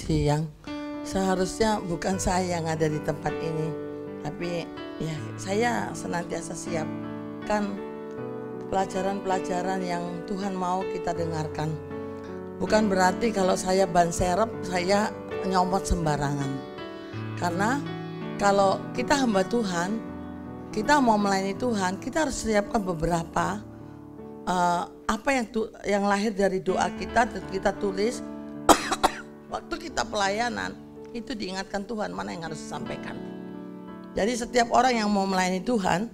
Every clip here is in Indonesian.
siang. Seharusnya bukan saya yang ada di tempat ini, tapi ya saya senantiasa siapkan pelajaran-pelajaran yang Tuhan mau kita dengarkan. Bukan berarti kalau saya ban serep, saya nyomot sembarangan. Karena kalau kita hamba Tuhan, kita mau melayani Tuhan, kita harus siapkan beberapa apa yang lahir dari doa kita dan kita tulis. Waktu kita pelayanan itu diingatkan Tuhan mana yang harus disampaikan. Jadi setiap orang yang mau melayani Tuhan,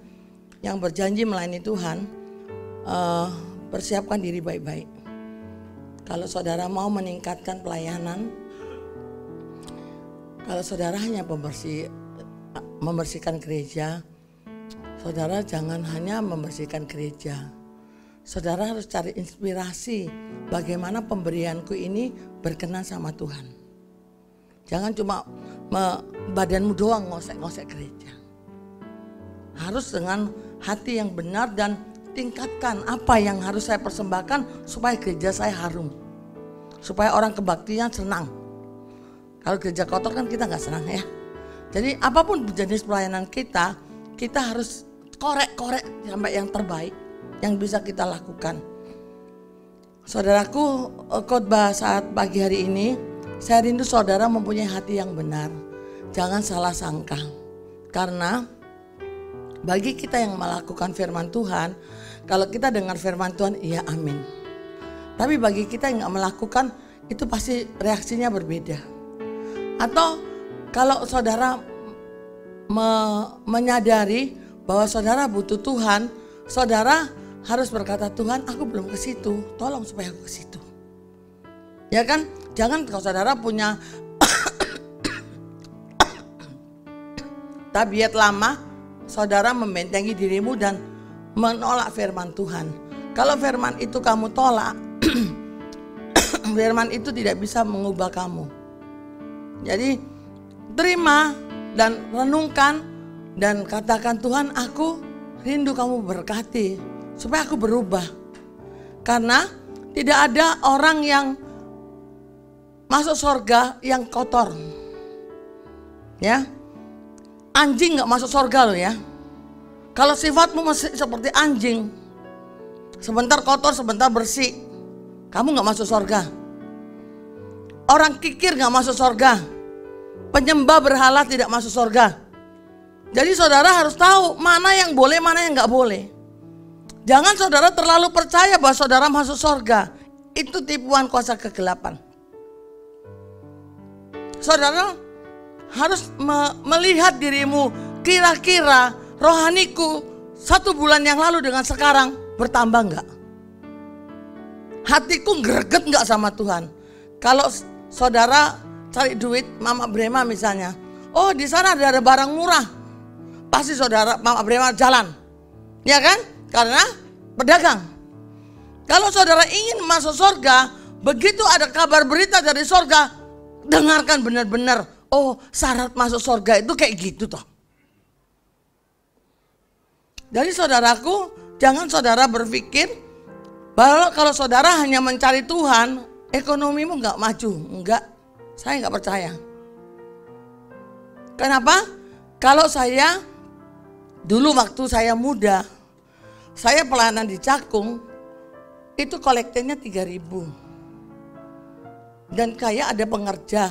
yang berjanji melayani Tuhan, persiapkan diri baik-baik. Kalau saudara mau meningkatkan pelayanan, kalau saudara hanya membersihkan gereja, saudara jangan hanya membersihkan gereja. Saudara harus cari inspirasi bagaimana pemberianku ini berkenan sama Tuhan. Jangan cuma badanmu doang ngosek-ngosek gereja. Harus dengan hati yang benar dan tingkatkan apa yang harus saya persembahkan supaya gereja saya harum. Supaya orang kebaktian senang. Kalau gereja kotor kan kita gak senang ya. Jadi apapun jenis pelayanan kita harus korek-korek sampai yang terbaik yang bisa kita lakukan. Saudaraku, khotbah saat pagi hari ini, saya rindu saudara mempunyai hati yang benar. Jangan salah sangka. Karena bagi kita yang melakukan firman Tuhan, kalau kita dengar firman Tuhan, iya amin. Tapi bagi kita yang gak melakukan, itu pasti reaksinya berbeda. Atau kalau saudara menyadari bahwa saudara butuh Tuhan, saudara harus berkata, Tuhan aku belum ke situ, tolong supaya aku ke situ. Ya kan? Jangan kalau saudara punya tabiat lama, saudara membentengi dirimu dan menolak firman Tuhan. Kalau firman itu kamu tolak, firman itu tidak bisa mengubah kamu. Jadi terima dan renungkan dan katakan, Tuhan aku rindu kamu berkati supaya aku berubah. Karena tidak ada orang yang masuk surga yang kotor. Ya. Anjing gak masuk surga loh ya. Kalau sifatmu masih seperti anjing, sebentar kotor sebentar bersih, kamu gak masuk surga. Orang kikir gak masuk surga. Penyembah berhala tidak masuk surga. Jadi saudara harus tahu mana yang boleh, mana yang gak boleh. Jangan saudara terlalu percaya bahwa saudara masuk surga. Itu tipuan kuasa kegelapan. Saudara harus melihat dirimu, kira-kira rohaniku 1 bulan yang lalu dengan sekarang bertambah enggak? Hatiku greget enggak sama Tuhan? Kalau saudara cari duit, Mama Brema misalnya, oh di sana ada barang murah, pasti saudara Mama Brema jalan, ya kan? Karena pedagang. Kalau saudara ingin masuk surga, begitu ada kabar berita dari surga, dengarkan benar-benar. Oh, syarat masuk surga itu kayak gitu toh. Jadi saudaraku, jangan saudara berpikir bahwa kalau saudara hanya mencari Tuhan, ekonomimu gak maju. Enggak, saya gak percaya. Kenapa? Kalau saya, dulu waktu saya muda, saya pelayanan di Cakung, itu kolektornya 3.000. Dan kayak ada pengerja.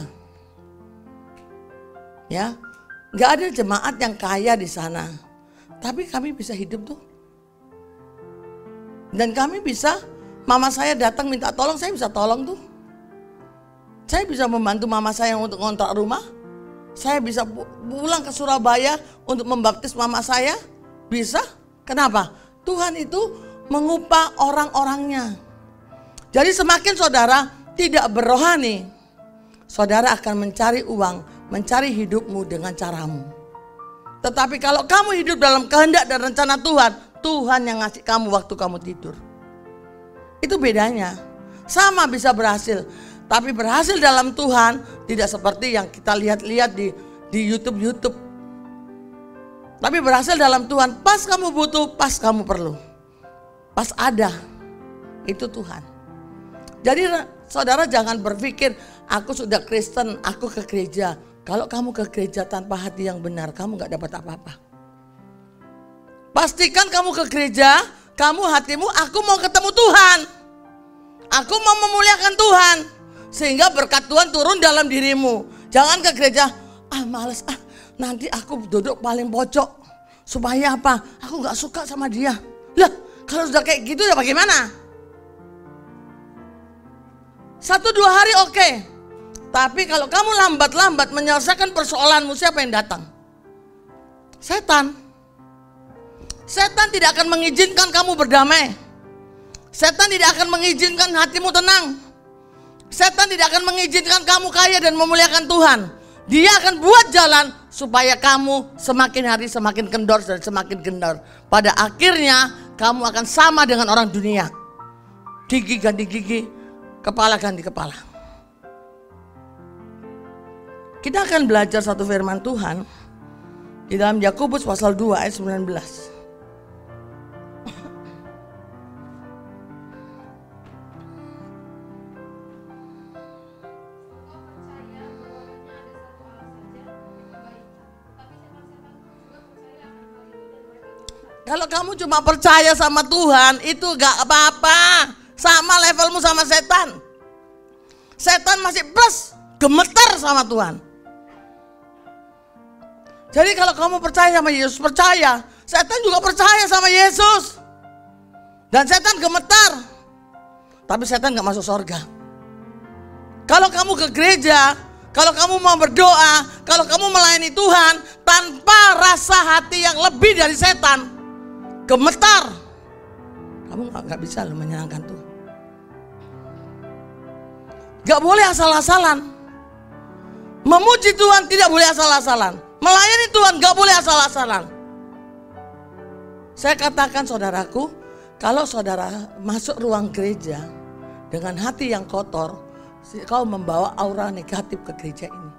Ya, nggak ada jemaat yang kaya di sana, tapi kami bisa hidup tuh. Dan kami bisa, mama saya datang minta tolong, saya bisa tolong tuh. Saya bisa membantu mama saya untuk ngontrak rumah. Saya bisa pulang ke Surabaya untuk membaptis mama saya, bisa. Kenapa? Tuhan itu mengupah orang-orangnya. Jadi semakin saudara tidak berrohani, saudara akan mencari uang, mencari hidupmu dengan caramu. Tetapi kalau kamu hidup dalam kehendak dan rencana Tuhan, Tuhan yang ngasih kamu waktu kamu tidur. Itu bedanya. Sama bisa berhasil, tapi berhasil dalam Tuhan tidak seperti yang kita lihat-lihat di YouTube. Tapi berhasil dalam Tuhan, pas kamu butuh, pas kamu perlu, pas ada, itu Tuhan. Jadi Saudara jangan berpikir, aku sudah Kristen, aku ke gereja. Kalau kamu ke gereja tanpa hati yang benar, kamu gak dapat apa-apa. Pastikan kamu ke gereja, kamu hatimu, aku mau ketemu Tuhan. Aku mau memuliakan Tuhan. Sehingga berkat Tuhan turun dalam dirimu. Jangan ke gereja, males, nanti aku duduk paling pojok. Supaya apa? Aku gak suka sama dia. Lah, kalau sudah kayak gitu ya bagaimana? 1-2 hari oke. Tapi kalau kamu lambat-lambat menyelesaikan persoalanmu, siapa yang datang? Setan. Setan tidak akan mengizinkan kamu berdamai. Setan tidak akan mengizinkan hatimu tenang. Setan tidak akan mengizinkan kamu kaya dan memuliakan Tuhan. Dia akan buat jalan supaya kamu semakin hari semakin kendor dan semakin kendor. Pada akhirnya kamu akan sama dengan orang dunia. Gigi ganti gigi, kepala ganti kepala. Kita akan belajar satu firman Tuhan di dalam Yakobus pasal 2 ayat 19. Kalau kamu cuma percaya sama Tuhan, itu gak apa-apa. Sama levelmu sama setan. Setan masih plus, gemeter sama Tuhan. Jadi kalau kamu percaya sama Yesus, percaya. Setan juga percaya sama Yesus. Dan setan gemetar. Tapi setan gak masuk surga. Kalau kamu ke gereja, kalau kamu mau berdoa, kalau kamu melayani Tuhan tanpa rasa hati yang lebih dari setan, gemetar, kamu gak bisa loh menyenangkan Tuhan. Gak boleh asal-asalan. Memuji Tuhan tidak boleh asal-asalan. Melayani Tuhan gak boleh asal-asalan. Saya katakan saudaraku, kalau saudara masuk ruang gereja dengan hati yang kotor, kau membawa aura negatif ke gereja ini.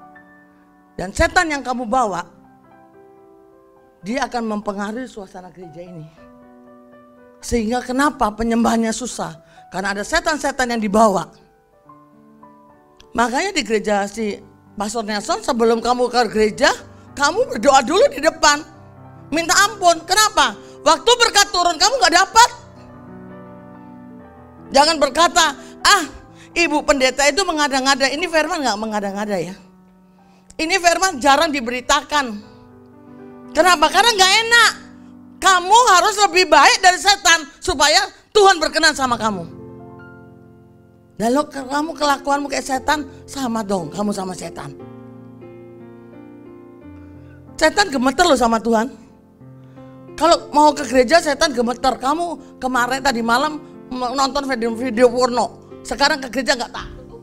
Dan setan yang kamu bawa, dia akan mempengaruhi suasana gereja ini. Sehingga kenapa penyembahannya susah? Karena ada setan-setan yang dibawa. Makanya di gereja si Pastor Nelson, sebelum kamu ke gereja, kamu berdoa dulu di depan. Minta ampun. Kenapa? Waktu berkat turun kamu gak dapat. Jangan berkata, ibu pendeta itu mengada-ngada. Ini firman gak mengada-ngada ya. Ini firman jarang diberitakan. Kenapa? Karena gak enak. Kamu harus lebih baik dari setan supaya Tuhan berkenan sama kamu. Lalu kamu kelakuanmu kayak setan, sama dong kamu sama setan. Setan gemeter loh sama Tuhan. Kalau mau ke gereja setan gemeter. Kamu kemarin tadi malam nonton video porno. Sekarang ke gereja gak takut.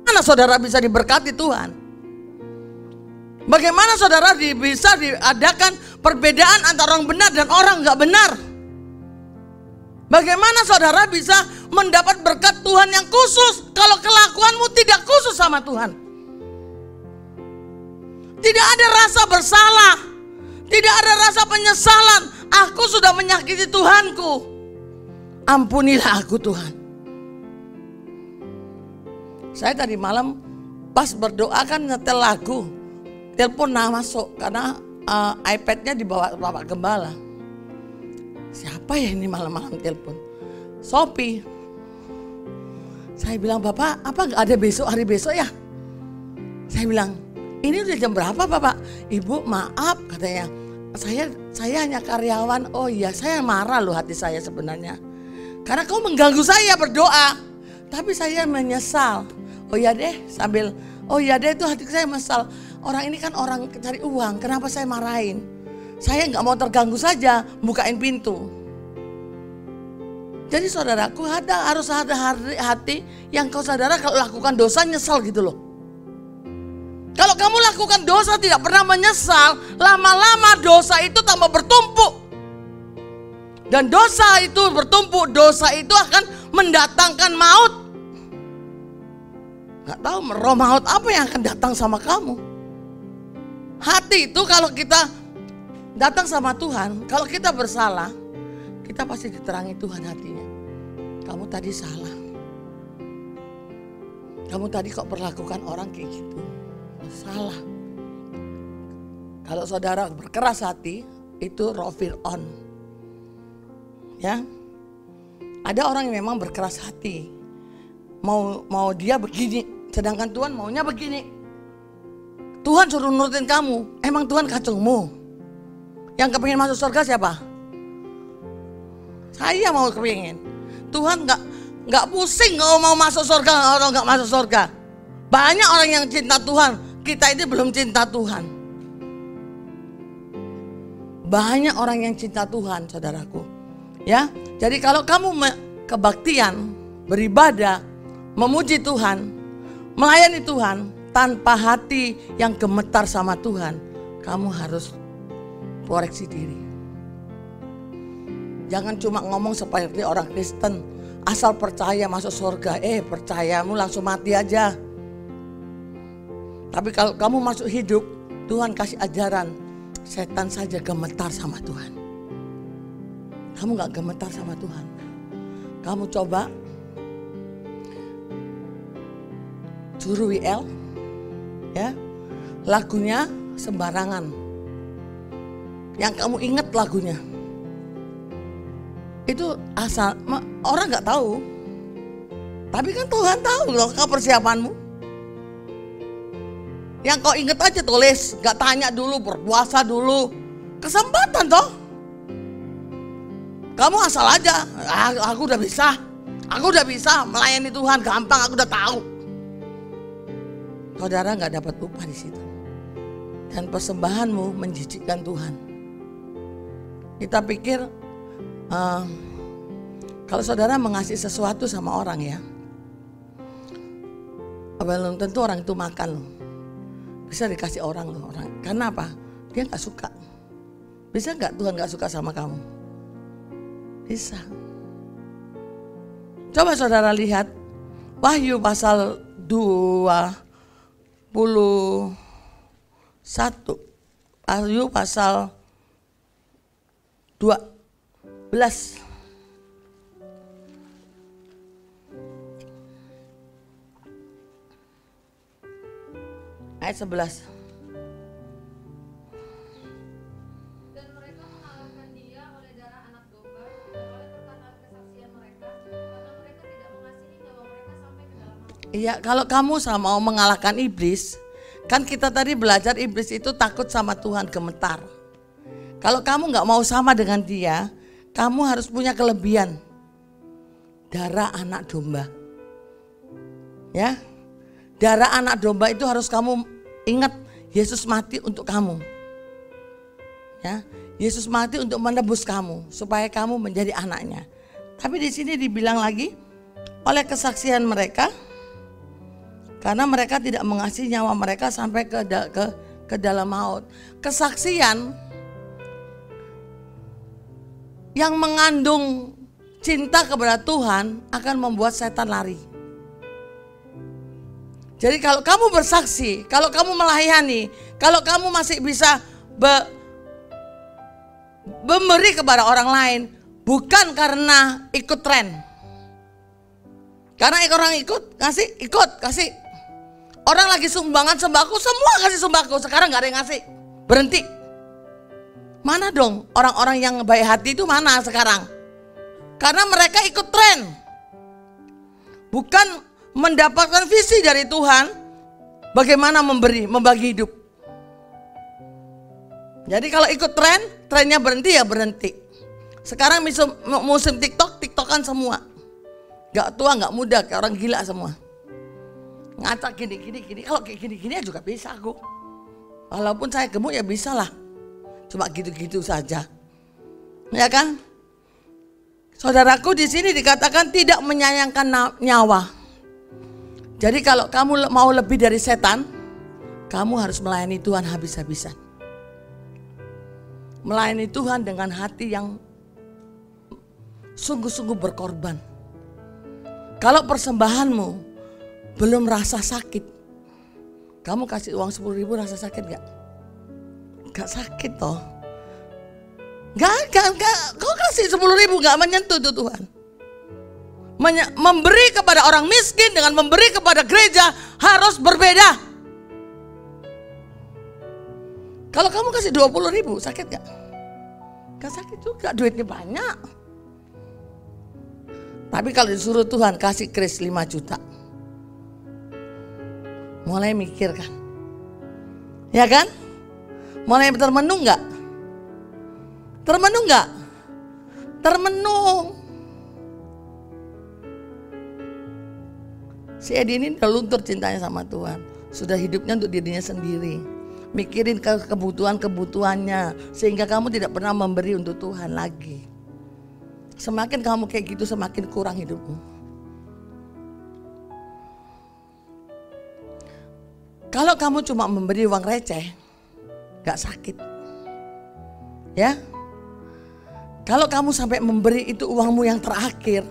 Mana saudara bisa diberkati Tuhan? Bagaimana saudara bisa diadakan perbedaan antara orang benar dan orang gak benar? Bagaimana saudara bisa mendapat berkat Tuhan yang khusus kalau kelakuanmu tidak khusus sama Tuhan? Tidak ada rasa bersalah, tidak ada rasa penyesalan. Aku sudah menyakiti Tuhanku, ampunilah aku Tuhan. Saya tadi malam pas berdoa kan nyetel lagu, telepon masuk karena iPad-nya dibawa Bapak Gembala. Siapa ya ini malam-malam telepon? Sophie. Saya bilang, Bapak apa gak ada besok, hari besok ya? Saya bilang, ini udah jam berapa Bapak? Ibu maaf katanya, saya hanya karyawan. Oh iya, saya marah loh hati saya sebenarnya. Karena kau mengganggu saya berdoa. Tapi saya menyesal. Oh iya deh, sambil, oh iya deh itu hati saya menyesal. Orang ini kan orang cari uang, kenapa saya marahin? Saya gak mau terganggu saja, bukain pintu. Jadi saudaraku harus ada hati yang kau saudara kalau lakukan dosa nyesal gitu loh. Kalau kamu lakukan dosa tidak pernah menyesal, lama-lama dosa itu tambah bertumpuk. Dan dosa itu bertumpuk, dosa itu akan mendatangkan maut. Gak tahu roh maut apa yang akan datang sama kamu. Hati itu kalau kita datang sama Tuhan, kalau kita bersalah, kita pasti diterangi Tuhan hatinya. Kamu tadi salah. Kamu tadi kok perlakukan orang kayak gitu. Salah. Kalau saudara berkeras hati, itu rofil on. Ya. Ada orang yang memang berkeras hati. Mau dia begini, sedangkan Tuhan maunya begini. Tuhan suruh nurutin kamu, emang Tuhan kacungmu. Yang kepingin masuk surga siapa? Saya mau kepingin. Tuhan nggak pusing kalau mau masuk surga atau nggak masuk surga. Banyak orang yang cinta Tuhan, kita ini belum cinta Tuhan. Banyak orang yang cinta Tuhan, saudaraku. Ya, jadi kalau kamu kebaktian, beribadah, memuji Tuhan, melayani Tuhan tanpa hati yang gemetar sama Tuhan, kamu harus koreksi diri. Jangan cuma ngomong seperti orang Kristen, asal percaya masuk surga. Percayamu langsung mati aja. Tapi kalau kamu masuk hidup, Tuhan kasih ajaran, setan saja gemetar sama Tuhan. Kamu gak gemetar sama Tuhan. Kamu coba suruh WL, ya, lagunya sembarangan. Yang kamu ingat lagunya. Itu asal orang nggak tahu, tapi kan Tuhan tahu loh persiapanmu. Yang kau inget aja tulis, nggak tanya dulu, berpuasa dulu, kesempatan toh. Kamu asal aja, aku udah bisa melayani Tuhan, gampang, aku udah tahu. Saudara nggak dapat upah di situ, dan persembahanmu menjijikkan Tuhan. Kita pikir kalau saudara mengasihi sesuatu sama orang ya, belum tentu orang itu makan loh. Bisa dikasih orang loh, orang. Karena apa? Dia nggak suka. Bisa nggak Tuhan nggak suka sama kamu? Bisa. Coba saudara lihat Wahyu pasal 21, Wahyu pasal 12. Ayat 11. Dan mereka mengalahkan dia oleh darah anak domba dan oleh perkataan kesaksian mereka, karena mereka tidak mengasihi nyawa mereka sampai ke dalam maut. Iya, kalau kamu mau mengalahkan iblis, kan kita tadi belajar iblis itu takut sama Tuhan, gemetar. Kalau kamu nggak mau sama dengan dia, kamu harus punya kelebihan. Darah anak domba. Ya. Darah anak domba itu harus kamu ingat, Yesus mati untuk kamu. Ya, Yesus mati untuk menebus kamu supaya kamu menjadi anaknya. Tapi di sini dibilang lagi oleh kesaksian mereka, karena mereka tidak mengasihi nyawa mereka sampai ke dalam maut. Kesaksian yang mengandung cinta kepada Tuhan akan membuat setan lari. Jadi kalau kamu bersaksi, kalau kamu melayani, kalau kamu masih bisa memberi kepada orang lain, bukan karena ikut tren. Karena orang ikut, kasih. Orang lagi sumbangan sembako, semua kasih sembako. Sekarang gak ada yang ngasih, berhenti. Mana dong orang-orang yang baik hati itu mana sekarang? Karena mereka ikut tren. Bukan mendapatkan visi dari Tuhan bagaimana membagi hidup. Jadi kalau ikut trennya berhenti ya berhenti. Sekarang musim TikTokan semua. Gak tua gak muda, kayak orang gila semua. Ngacak gini. Kalau kayak gini juga bisa aku. Walaupun saya gemuk ya bisa lah. Cuma gitu-gitu saja. Ya kan? Saudaraku, di sini dikatakan tidak menyayangkan nyawa. Jadi kalau kamu mau lebih dari setan, kamu harus melayani Tuhan habis-habisan. Melayani Tuhan dengan hati yang sungguh-sungguh berkorban. Kalau persembahanmu belum rasa sakit, kamu kasih uang 10.000 rasa sakit gak? Gak sakit toh. Gak, kau kasih 10.000 gak menyentuh tuh Tuhan. Memberi kepada orang miskin dengan memberi kepada gereja harus berbeda. Kalau kamu kasih 20.000 sakit gak? Gak sakit juga, duitnya banyak. Tapi kalau disuruh Tuhan kasih kris 5 juta, mulai mikir kan? Ya kan? Mulai termenung gak? Termenung gak? Termenung. Si Edi ini udah luntur cintanya sama Tuhan. Sudah hidupnya untuk dirinya sendiri. Mikirin kebutuhan-kebutuhannya. Sehingga kamu tidak pernah memberi untuk Tuhan lagi. Semakin kamu kayak gitu semakin kurang hidupmu. Kalau kamu cuma memberi uang receh, gak sakit. Ya. Kalau kamu sampai memberi itu uangmu yang terakhir.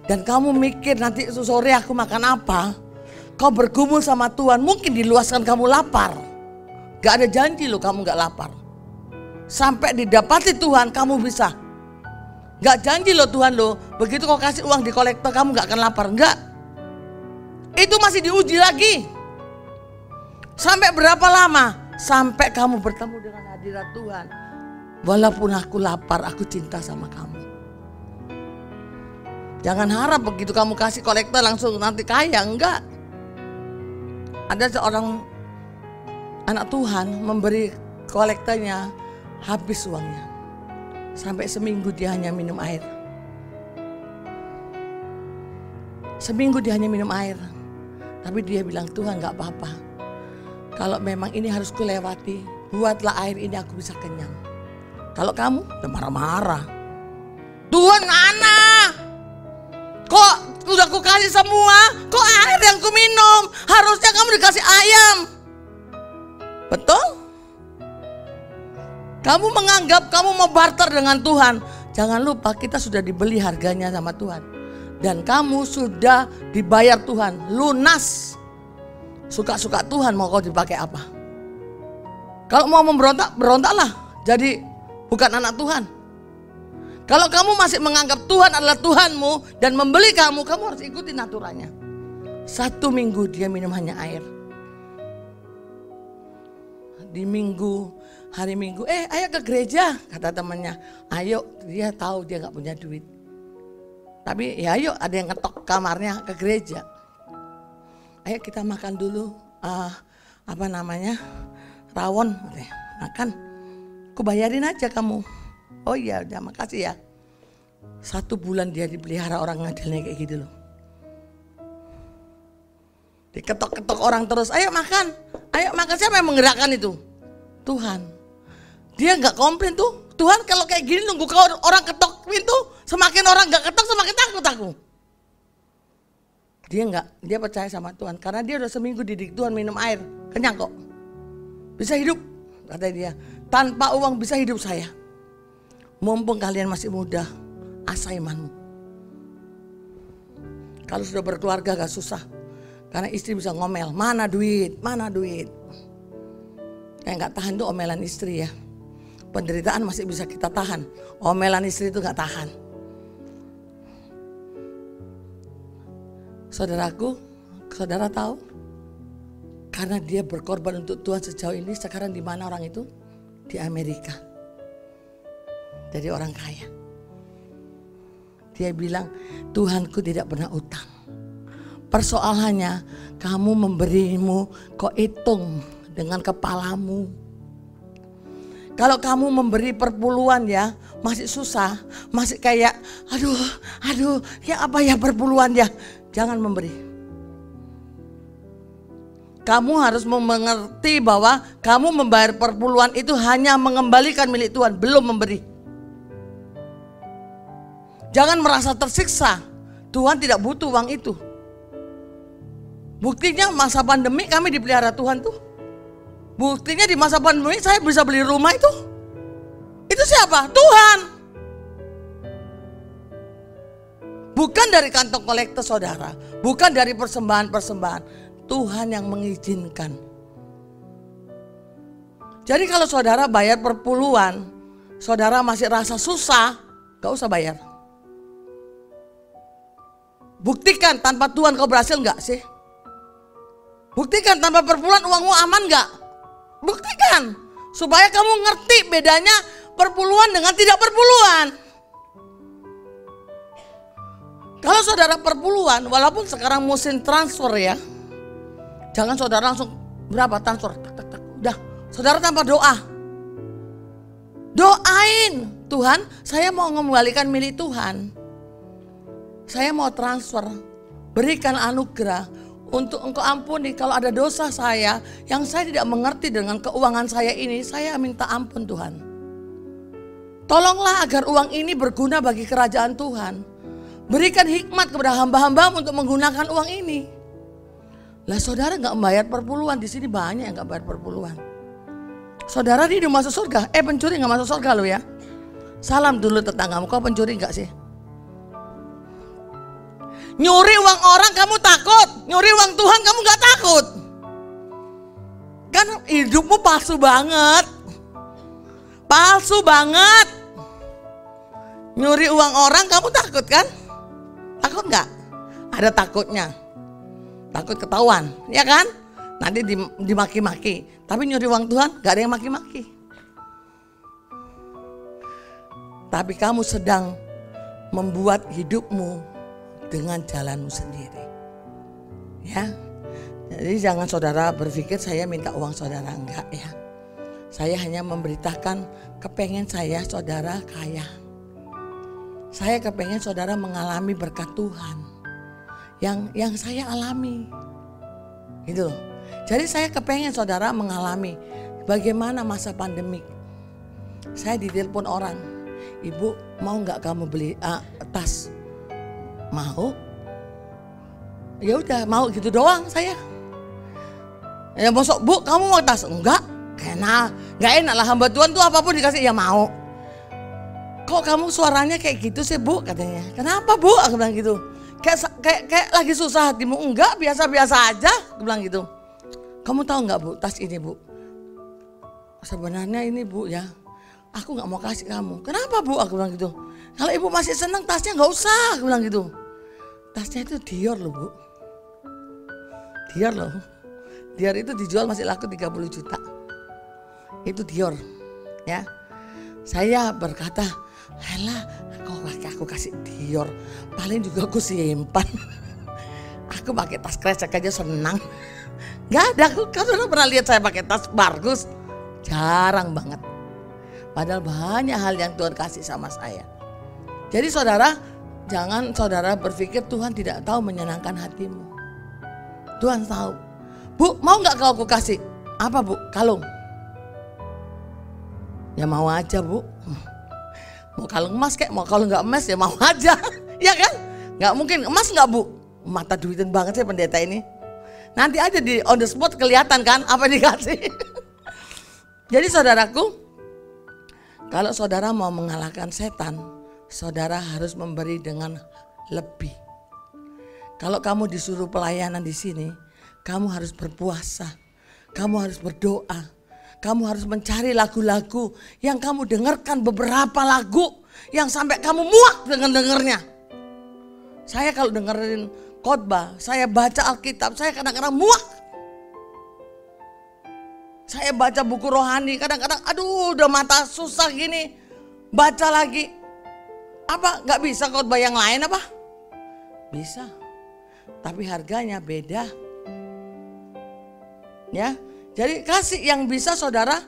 Dan kamu mikir nanti sore aku makan apa. Kau bergumul sama Tuhan, mungkin diluaskan kamu lapar. Gak ada janji loh kamu gak lapar. Sampai didapati Tuhan kamu bisa. Gak janji loh Tuhan loh, begitu kau kasih uang di kolektor kamu gak akan lapar. Enggak. Itu masih diuji lagi. Sampai berapa lama? Sampai kamu bertemu dengan hadirat Tuhan. Walaupun aku lapar, aku cinta sama kamu. Jangan harap begitu kamu kasih kolektor langsung nanti kaya. Enggak. Ada seorang anak Tuhan memberi kolektornya, habis uangnya. Sampai seminggu dia hanya minum air. Seminggu dia hanya minum air. Tapi dia bilang, Tuhan gak apa-apa. Kalau memang ini harus kulewati, buatlah air ini aku bisa kenyang. Kalau kamu udah marah-marah. Tuhan mana? Kok udah aku kasih semua? Kok air yang ku minum? Harusnya kamu dikasih ayam. Betul? Kamu menganggap kamu mau barter dengan Tuhan. Jangan lupa kita sudah dibeli harganya sama Tuhan. Dan kamu sudah dibayar Tuhan. Lunas. Suka-suka Tuhan mau kau dipakai apa. Kalau mau memberontak, berontaklah. Jadi bukan anak Tuhan. Kalau kamu masih menganggap Tuhan adalah Tuhanmu dan membeli kamu harus ikuti aturannya. 1 minggu dia minum hanya air. Di hari Minggu, ayo ke gereja, kata temannya. Ayo, dia tahu dia gak punya duit. Tapi ya ayo, ada yang ngetok kamarnya ke gereja. Ayo kita makan dulu, rawon, makan. Aku bayarin aja kamu. Oh iya, udah makasih ya. 1 bulan dia dipelihara orang ngadelnya kayak gitu loh. Diketok-ketok orang terus, ayo makan. Siapa yang menggerakkan itu? Tuhan. Dia gak komplain tuh. Tuhan kalau kayak gini nunggu kau orang ketok pintu, semakin orang gak ketok semakin takut aku. Dia percaya sama Tuhan. Karena dia udah seminggu didik Tuhan minum air. Kenyang kok. Bisa hidup, kata dia. Tanpa uang bisa hidup saya. Mumpung kalian masih muda, asah imanmu. Kalau sudah berkeluarga gak susah. Karena istri bisa ngomel, mana duit. Yang gak tahan tuh omelan istri ya. Penderitaan masih bisa kita tahan. Omelan istri itu gak tahan. Saudaraku, saudara tahu? Karena dia berkorban untuk Tuhan sejauh ini, sekarang di mana orang itu? Di Amerika. Jadi orang kaya. Dia bilang, Tuhanku tidak pernah utang. Persoalannya, kamu memberimu, kok hitung dengan kepalamu. Kalau kamu memberi perpuluhan ya, masih susah, masih kayak, aduh, ya apa ya perpuluhan ya. Jangan memberi. Kamu harus mengerti bahwa kamu membayar perpuluhan itu hanya mengembalikan milik Tuhan, belum memberi. Jangan merasa tersiksa. Tuhan tidak butuh uang itu. Buktinya masa pandemi kami dipelihara Tuhan tuh. Buktinya di masa pandemi saya bisa beli rumah itu. Itu siapa? Tuhan. Bukan dari kantong kolektor saudara. Bukan dari persembahan-persembahan. Tuhan yang mengizinkan. Jadi kalau saudara bayar perpuluhan, saudara masih rasa susah, gak usah bayar. Buktikan tanpa Tuhan kau berhasil gak sih? Buktikan tanpa perpuluhan uangmu aman gak? Buktikan. Supaya kamu ngerti bedanya perpuluhan dengan tidak perpuluhan. Kalau saudara perpuluhan, walaupun sekarang musim transfer ya. Jangan saudara langsung berapa transfer. Udah, saudara tanpa doa. Doain, Tuhan saya mau mengembalikan milik Tuhan. Saya mau transfer, berikan anugerah untuk Engkau ampuni kalau ada dosa saya yang saya tidak mengerti dengan keuangan saya ini, saya minta ampun Tuhan. Tolonglah agar uang ini berguna bagi kerajaan Tuhan. Berikan hikmat kepada hamba-hamba untuk menggunakan uang ini. Lah saudara gak membayar perpuluhan, di sini banyak yang gak bayar perpuluhan. Saudara ini udah masuk surga, pencuri gak masuk surga lo ya. Salam dulu tetanggamu, kau pencuri gak sih? Nyuri uang orang kamu takut, nyuri uang Tuhan kamu gak takut. Kan hidupmu palsu banget. Palsu banget. Nyuri uang orang kamu takut kan? Takut gak? Ada takutnya. Takut ketahuan, ya kan? Nanti dimaki-maki. Tapi nyuri uang Tuhan gak ada yang maki-maki. Tapi kamu sedang membuat hidupmu dengan jalanmu sendiri. Ya. Jadi jangan saudara berpikir saya minta uang saudara, enggak ya. Saya hanya memberitakan kepengen saya saudara kaya. Saya kepengen saudara mengalami berkat Tuhan. Yang saya alami. Gitu loh. Jadi saya kepengen saudara mengalami bagaimana masa pandemik. Saya ditelepon orang, "Ibu mau nggak kamu beli tas?" Mau? Ya udah mau gitu doang saya. Ya masuk Bu kamu mau tas? Enggak, nggak enak lah hamba Tuhan tuh apapun dikasih ya mau. Kok kamu suaranya kayak gitu sih Bu katanya. Kenapa Bu? Aku bilang gitu. Kayak lagi susah hatimu. Enggak, biasa-biasa aja. Aku bilang gitu. Kamu tahu nggak Bu tas ini Bu? Sebenarnya ini Bu ya. Aku nggak mau kasih kamu. Kenapa Bu? Aku bilang gitu. Kalau Ibu masih senang tasnya nggak usah. Aku bilang gitu. Tasnya itu Dior loh Bu. Dior loh. Dior itu dijual masih laku 30 juta. Itu Dior. Ya. Saya berkata, "Alah, aku kasih Dior. Paling juga aku simpan." Aku pakai tas kresek aja senang. Gak ada, kamu pernah lihat saya pakai tas bagus? Jarang banget. Padahal banyak hal yang Tuhan kasih sama saya. Jadi saudara, jangan saudara berpikir Tuhan tidak tahu menyenangkan hatimu. Tuhan tahu. Bu, mau gak kalau aku kasih? Apa Bu? Kalung? Ya mau aja Bu. Mau kalung emas kayak, mau kalung gak emas ya mau aja. Ya kan? Gak mungkin, emas gak Bu? Mata duitin banget sih pendeta ini. Nanti aja di on the spot kelihatan kan apa yang dikasih. Jadi saudaraku, kalau saudara mau mengalahkan setan, saudara harus memberi dengan lebih. Kalau kamu disuruh pelayanan di sini, kamu harus berpuasa, kamu harus berdoa, kamu harus mencari lagu-lagu yang kamu dengarkan, beberapa lagu yang sampai kamu muak dengan dengarnya. Saya kalau dengerin khotbah, saya baca Alkitab, saya kadang-kadang muak. Saya baca buku rohani, kadang-kadang aduh udah mata susah gini, baca lagi. Apa gak bisa khotbah yang lain apa? Bisa, tapi harganya beda. Ya, jadi kasih yang bisa saudara,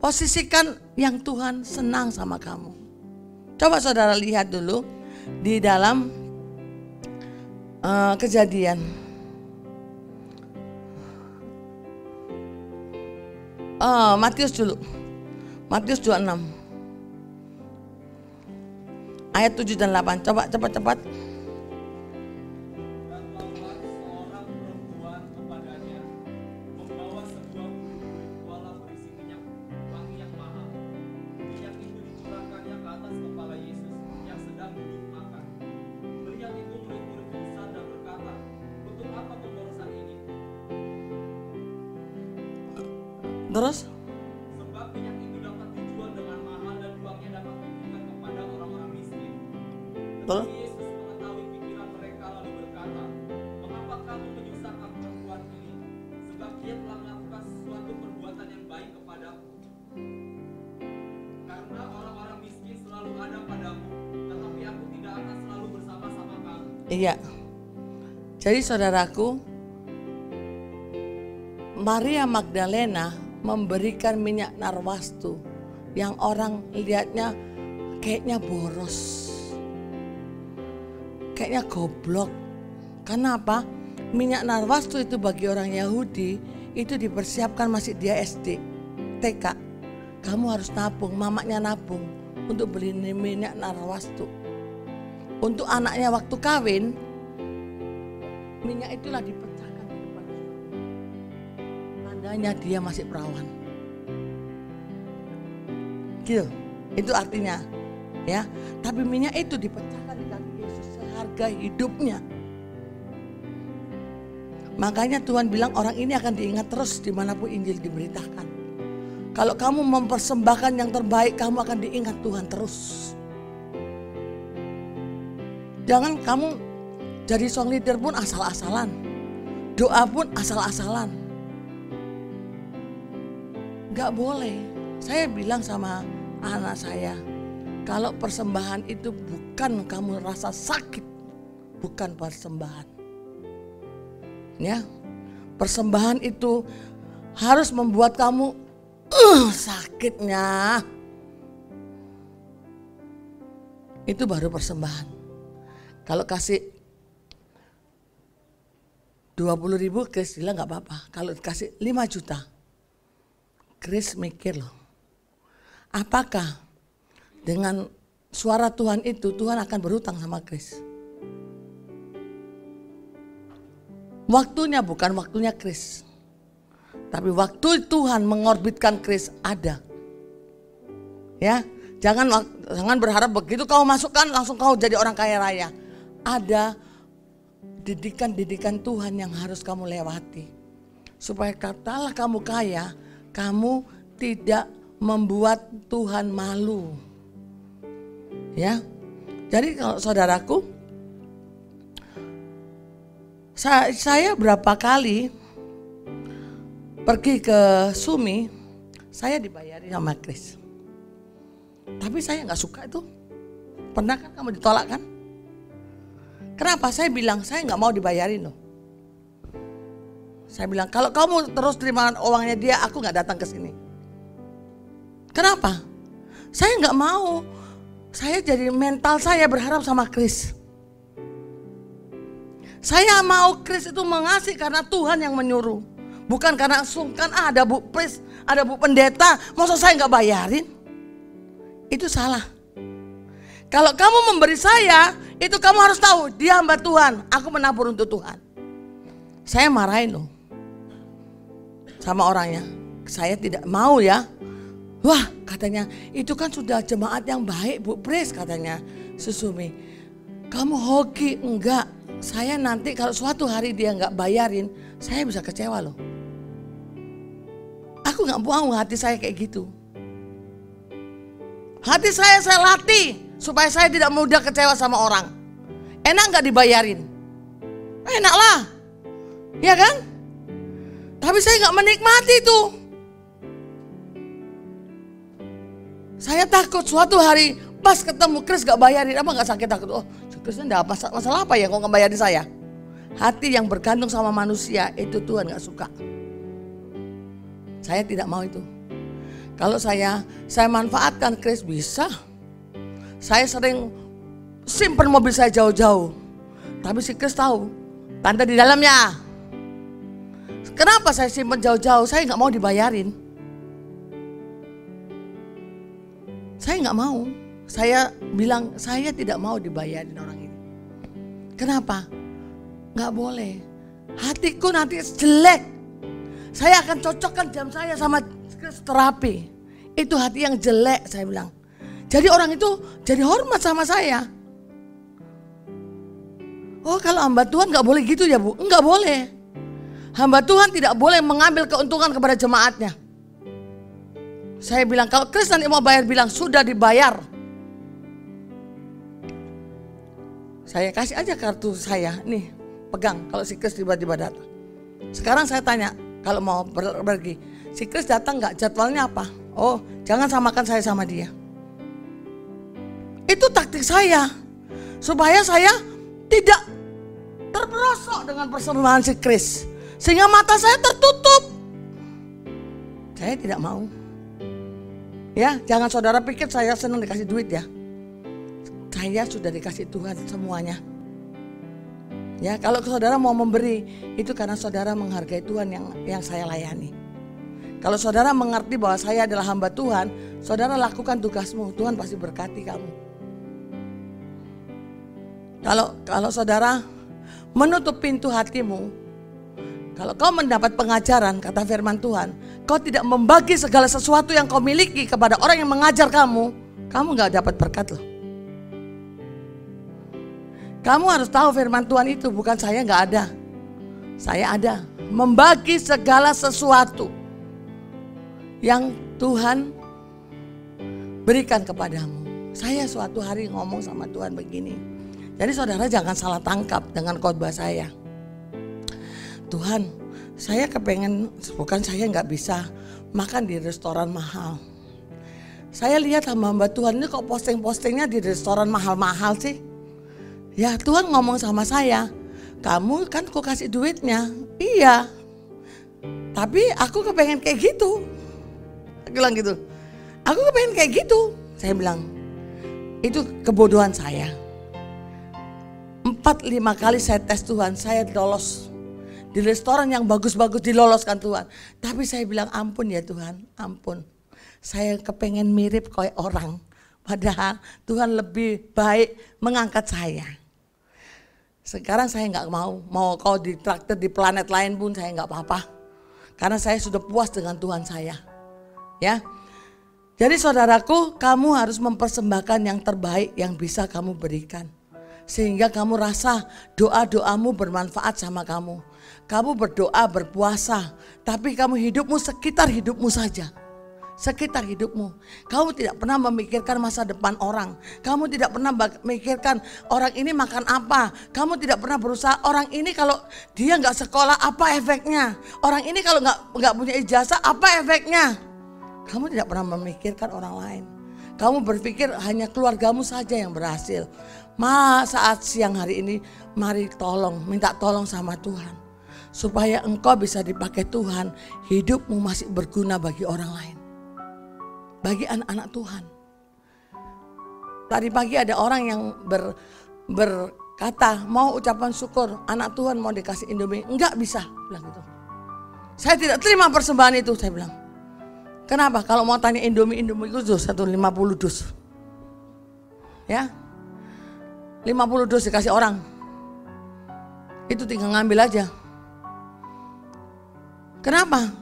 posisikan yang Tuhan senang sama kamu. Coba saudara lihat dulu di dalam Kejadian. Matius dulu. Matius 26. Ayat 7 dan 8. Coba cepat-cepat. Terus? Sebab minyak itu dapat dijual dengan mahal Betul? Yesus mengetahui pikiran mereka lalu berkata, "Mengapa kamu menyusahkan perempuan ini? Sebab dia telah melakukan sesuatu perbuatan yang baik kepadaku. Karena orang-orang miskin selalu ada padamu, tetapi aku tidak akan selalu bersama-sama kamu." Iya. Jadi saudaraku, Maria Magdalena memberikan minyak narwastu yang orang lihatnya kayaknya boros, kayaknya goblok. Kenapa? Minyak narwastu itu bagi orang Yahudi itu dipersiapkan masih dia SD, TK. Kamu harus nabung, mamanya nabung untuk beli minyak narwastu. Untuk anaknya waktu kawin, minyak itulah dipecahkan di depan suami. Tandanya dia masih perawan. Gitu, itu artinya. Ya, tapi minyak itu dipecahkan di kaki Yesus seharga hidupnya. Makanya Tuhan bilang orang ini akan diingat terus dimanapun Injil diberitakan. Kalau kamu mempersembahkan yang terbaik, kamu akan diingat Tuhan terus. Jangan kamu jadi song leader pun asal-asalan, doa pun asal-asalan. Gak boleh. Saya bilang sama anak saya, kalau persembahan itu bukan kamu rasa sakit, bukan persembahan. Ya, persembahan itu harus membuat kamu sakitnya. Itu baru persembahan. Kalau kasih 20.000, Chris bilang gak apa-apa. Kalau dikasih 5 juta, Chris mikir loh, apakah dengan suara Tuhan itu, Tuhan akan berhutang sama Chris? Waktunya bukan waktunya Chris, tapi waktu Tuhan mengorbitkan Chris ada. Ya, jangan berharap begitu kau masukkan langsung kau jadi orang kaya raya. Ada didikan-didikan Tuhan yang harus kamu lewati. Supaya katalah kamu kaya, kamu tidak membuat Tuhan malu. Ya, jadi kalau saudaraku, saya berapa kali pergi ke Sumi, saya dibayari sama Chris. Tapi saya nggak suka itu. Pernah kan kamu ditolak kan? Kenapa? Saya bilang saya nggak mau dibayarin loh. Saya bilang kalau kamu terus terima uangnya dia, aku nggak datang ke sini. Kenapa? Saya nggak mau. Saya jadi mental saya berharap sama Chris. Saya mau Chris itu mengasihi karena Tuhan yang menyuruh. Bukan karena sungkan ada Bu Pris, ada Bu Pendeta, masa saya nggak bayarin? Itu salah. Kalau kamu memberi saya, itu kamu harus tahu dia hamba Tuhan, aku menabur untuk Tuhan. Saya marahin loh sama orangnya. Saya tidak mau ya. Wah katanya itu kan sudah jemaat yang baik Bu Pris, katanya Susumi. Kamu hoki? Enggak. Saya nanti kalau suatu hari dia nggak bayarin, saya bisa kecewa loh. Aku nggak mau hati saya kayak gitu. Hati saya latih supaya saya tidak mudah kecewa sama orang. Enak nggak dibayarin? Enak lah, ya kan? Tapi saya nggak menikmati itu. Saya takut suatu hari pas ketemu Chris gak bayarin, apa gak sakit takut? Oh, Chris ini ada masalah apa ya kok gak bayarin saya? Hati yang bergantung sama manusia itu Tuhan gak suka. Saya tidak mau itu. Kalau saya manfaatkan Chris bisa. Saya sering simpen mobil saya jauh-jauh. Tapi si Chris tahu tante di dalamnya. Kenapa saya simpen jauh-jauh? Saya gak mau dibayarin. Saya nggak mau. Saya bilang saya tidak mau dibayarin orang ini. Kenapa? Nggak boleh. Hatiku nanti jelek. Saya akan cocokkan jam saya sama terapi. Itu hati yang jelek, saya bilang. Jadi orang itu jadi hormat sama saya. Oh kalau hamba Tuhan nggak boleh gitu ya Bu? Nggak boleh. Hamba Tuhan tidak boleh mengambil keuntungan kepada jemaatnya. Saya bilang kalau Chris nanti mau bayar, bilang sudah dibayar. Saya kasih aja kartu saya, nih pegang kalau si Kris tiba-tiba datang. Sekarang saya tanya, kalau mau pergi, si Kris datang nggak, jadwalnya apa? Oh, jangan samakan saya sama dia. Itu taktik saya, supaya saya tidak terperosok dengan persembahan si Kris, sehingga mata saya tertutup. Saya tidak mau. Ya, jangan saudara pikir saya senang dikasih duit ya. Saya sudah dikasih Tuhan semuanya. Ya, kalau saudara mau memberi, itu karena saudara menghargai Tuhan yang saya layani. Kalau saudara mengerti bahwa saya adalah hamba Tuhan, saudara lakukan tugasmu, Tuhan pasti berkati kamu. Kalau saudara menutup pintu hatimu, kalau kau mendapat pengajaran, kata firman Tuhan, kau tidak membagi segala sesuatu yang kau miliki kepada orang yang mengajar kamu gak dapat berkat loh. Kamu harus tahu firman Tuhan itu, bukan saya gak ada. Saya ada, membagi segala sesuatu yang Tuhan berikan kepadamu. Saya suatu hari ngomong sama Tuhan begini. Jadi saudara jangan salah tangkap dengan khotbah saya. Tuhan, saya kepengen, bukan saya nggak bisa makan di restoran mahal. Saya lihat hamba Tuhan ini kok posting-postingnya di restoran mahal-mahal sih. Ya Tuhan ngomong sama saya, kamu kan aku kasih duitnya. Iya, tapi aku kepengen kayak gitu. Aku bilang gitu, aku kepengen kayak gitu. Saya bilang, itu kebodohan saya. 4-5 kali saya tes Tuhan, saya lolos. Di restoran yang bagus-bagus diloloskan Tuhan. Tapi saya bilang ampun ya Tuhan, ampun. Saya kepengen mirip kayak orang. Padahal Tuhan lebih baik mengangkat saya. Sekarang saya nggak mau kau ditraktir di planet lain pun saya nggak apa-apa. Karena saya sudah puas dengan Tuhan saya. Ya. Jadi saudaraku, kamu harus mempersembahkan yang terbaik yang bisa kamu berikan. Sehingga kamu rasa doa-doamu bermanfaat sama kamu. Kamu berdoa, berpuasa, tapi kamu hidupmu sekitar hidupmu saja. Sekitar hidupmu. Kamu tidak pernah memikirkan masa depan orang. Kamu tidak pernah memikirkan orang ini makan apa. Kamu tidak pernah berusaha orang ini kalau dia nggak sekolah apa efeknya. Orang ini kalau nggak punya ijazah apa efeknya. Kamu tidak pernah memikirkan orang lain. Kamu berpikir hanya keluargamu saja yang berhasil. Saat siang hari ini, mari minta tolong sama Tuhan. Supaya engkau bisa dipakai Tuhan, hidupmu masih berguna bagi orang lain. Bagi anak-anak Tuhan. Tadi pagi ada orang yang berkata, mau ucapan syukur, anak Tuhan mau dikasih Indomie. Enggak bisa, bilang gitu. Saya tidak terima persembahan itu, saya bilang. Kenapa? Kalau mau tanya Indomie itu 150 dus. Ya, 50 dus dikasih orang. Itu tinggal ngambil aja. Kenapa?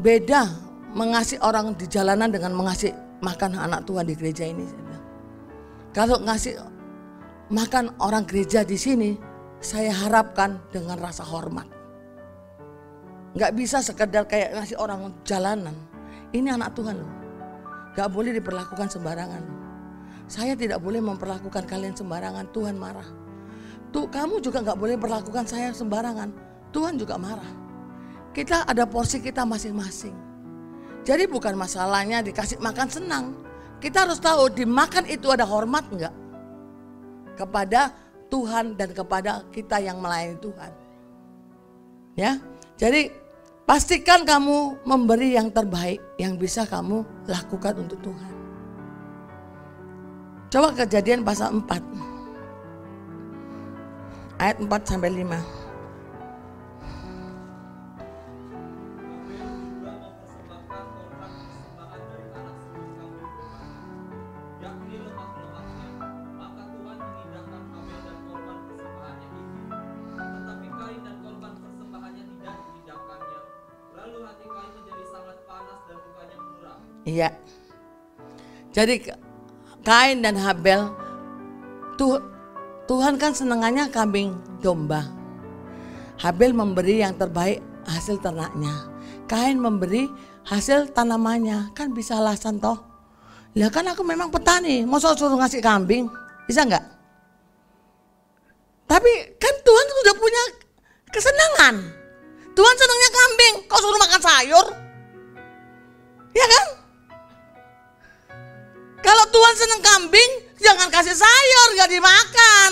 Beda mengasih orang di jalanan dengan mengasih makan anak Tuhan di gereja ini. Kalau ngasih makan orang gereja di sini, saya harapkan dengan rasa hormat. Gak bisa sekedar kayak ngasih orang jalanan. Ini anak Tuhan loh. Gak boleh diperlakukan sembarangan. Saya tidak boleh memperlakukan kalian sembarangan, Tuhan marah. Tuh, kamu juga gak boleh perlakukan saya sembarangan, Tuhan juga marah. Kita ada porsi kita masing-masing. Jadi bukan masalahnya dikasih makan senang. Kita harus tahu dimakan itu ada hormat enggak? Kepada Tuhan dan kepada kita yang melayani Tuhan. Ya, jadi pastikan kamu memberi yang terbaik yang bisa kamu lakukan untuk Tuhan. Coba Kejadian pasal 4. Ayat 4-5. Iya. Jadi Kain dan Habel, Tuhan kan senangannya kambing domba. Habel memberi yang terbaik hasil ternaknya. Kain memberi hasil tanamannya. Kan bisa alasan toh. Lah kan aku memang petani, masa suruh ngasih kambing? Bisa enggak? Tapi kan Tuhan sudah punya kesenangan. Tuhan senangnya kambing, kau suruh makan sayur. Ya kan? Kalau Tuhan senang kambing, jangan kasih sayur, gak dimakan.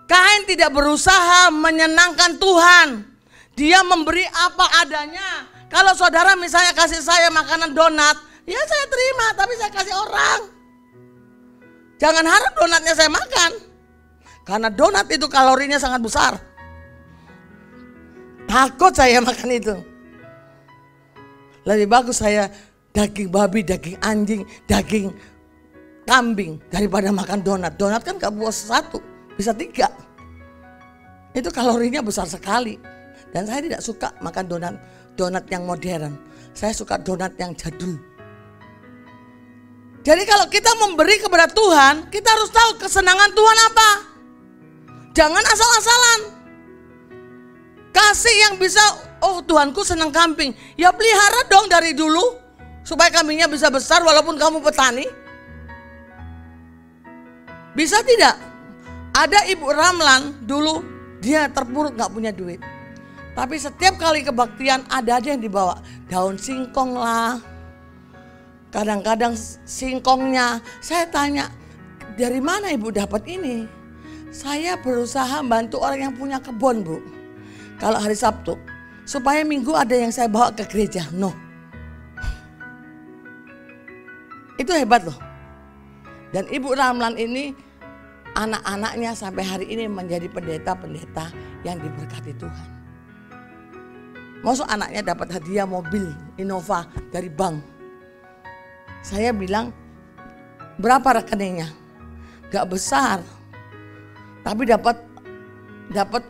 Kain tidak berusaha menyenangkan Tuhan. Dia memberi apa adanya. Kalau saudara misalnya kasih saya makanan donat, ya saya terima, tapi saya kasih orang. Jangan harap donatnya saya makan. Karena donat itu kalorinya sangat besar. Takut saya makan itu. Lebih bagus saya daging babi, daging anjing, daging kambing daripada makan donat. Donat kan gak puas satu, bisa 3. Itu kalorinya besar sekali. Dan saya tidak suka makan donat yang modern. Saya suka donat yang jadul. Jadi kalau kita memberi kepada Tuhan, kita harus tahu kesenangan Tuhan apa. Jangan asal-asalan. Kasih yang bisa, oh Tuhanku senang kambing. Ya pelihara dong dari dulu. Supaya kambingnya bisa besar walaupun kamu petani. Bisa tidak? Ada Ibu Ramlan dulu, dia terpuruk gak punya duit. Tapi setiap kali kebaktian ada aja yang dibawa. Daun singkong lah. Kadang-kadang singkongnya. Saya tanya, dari mana Ibu dapat ini? Saya berusaha bantu orang yang punya kebun, Bu. Kalau hari Sabtu. Supaya Minggu ada yang saya bawa ke gereja. No. Itu hebat loh. Dan Ibu Ramlan ini anak-anaknya sampai hari ini menjadi pendeta-pendeta yang diberkati Tuhan. Maksud anaknya dapat hadiah mobil Innova dari bank. Saya bilang, berapa rekeningnya? Gak besar. Tapi dapat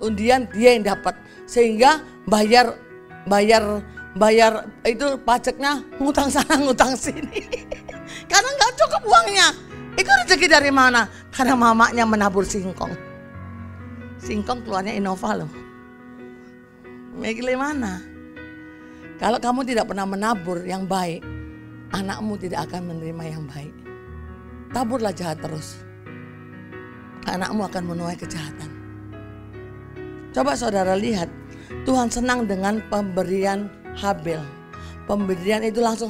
undian, dia yang dapat. Sehingga bayar itu pajaknya ngutang sana ngutang sini. Karena gak cukup uangnya. Itu rezeki dari mana? Karena mamanya menabur singkong. Singkong keluarnya Innova loh. Gimana? Kalau kamu tidak pernah menabur yang baik, anakmu tidak akan menerima yang baik. Taburlah jahat terus. Anakmu akan menuai kejahatan. Coba saudara lihat, Tuhan senang dengan pemberian Habel. Pemberian itu langsung,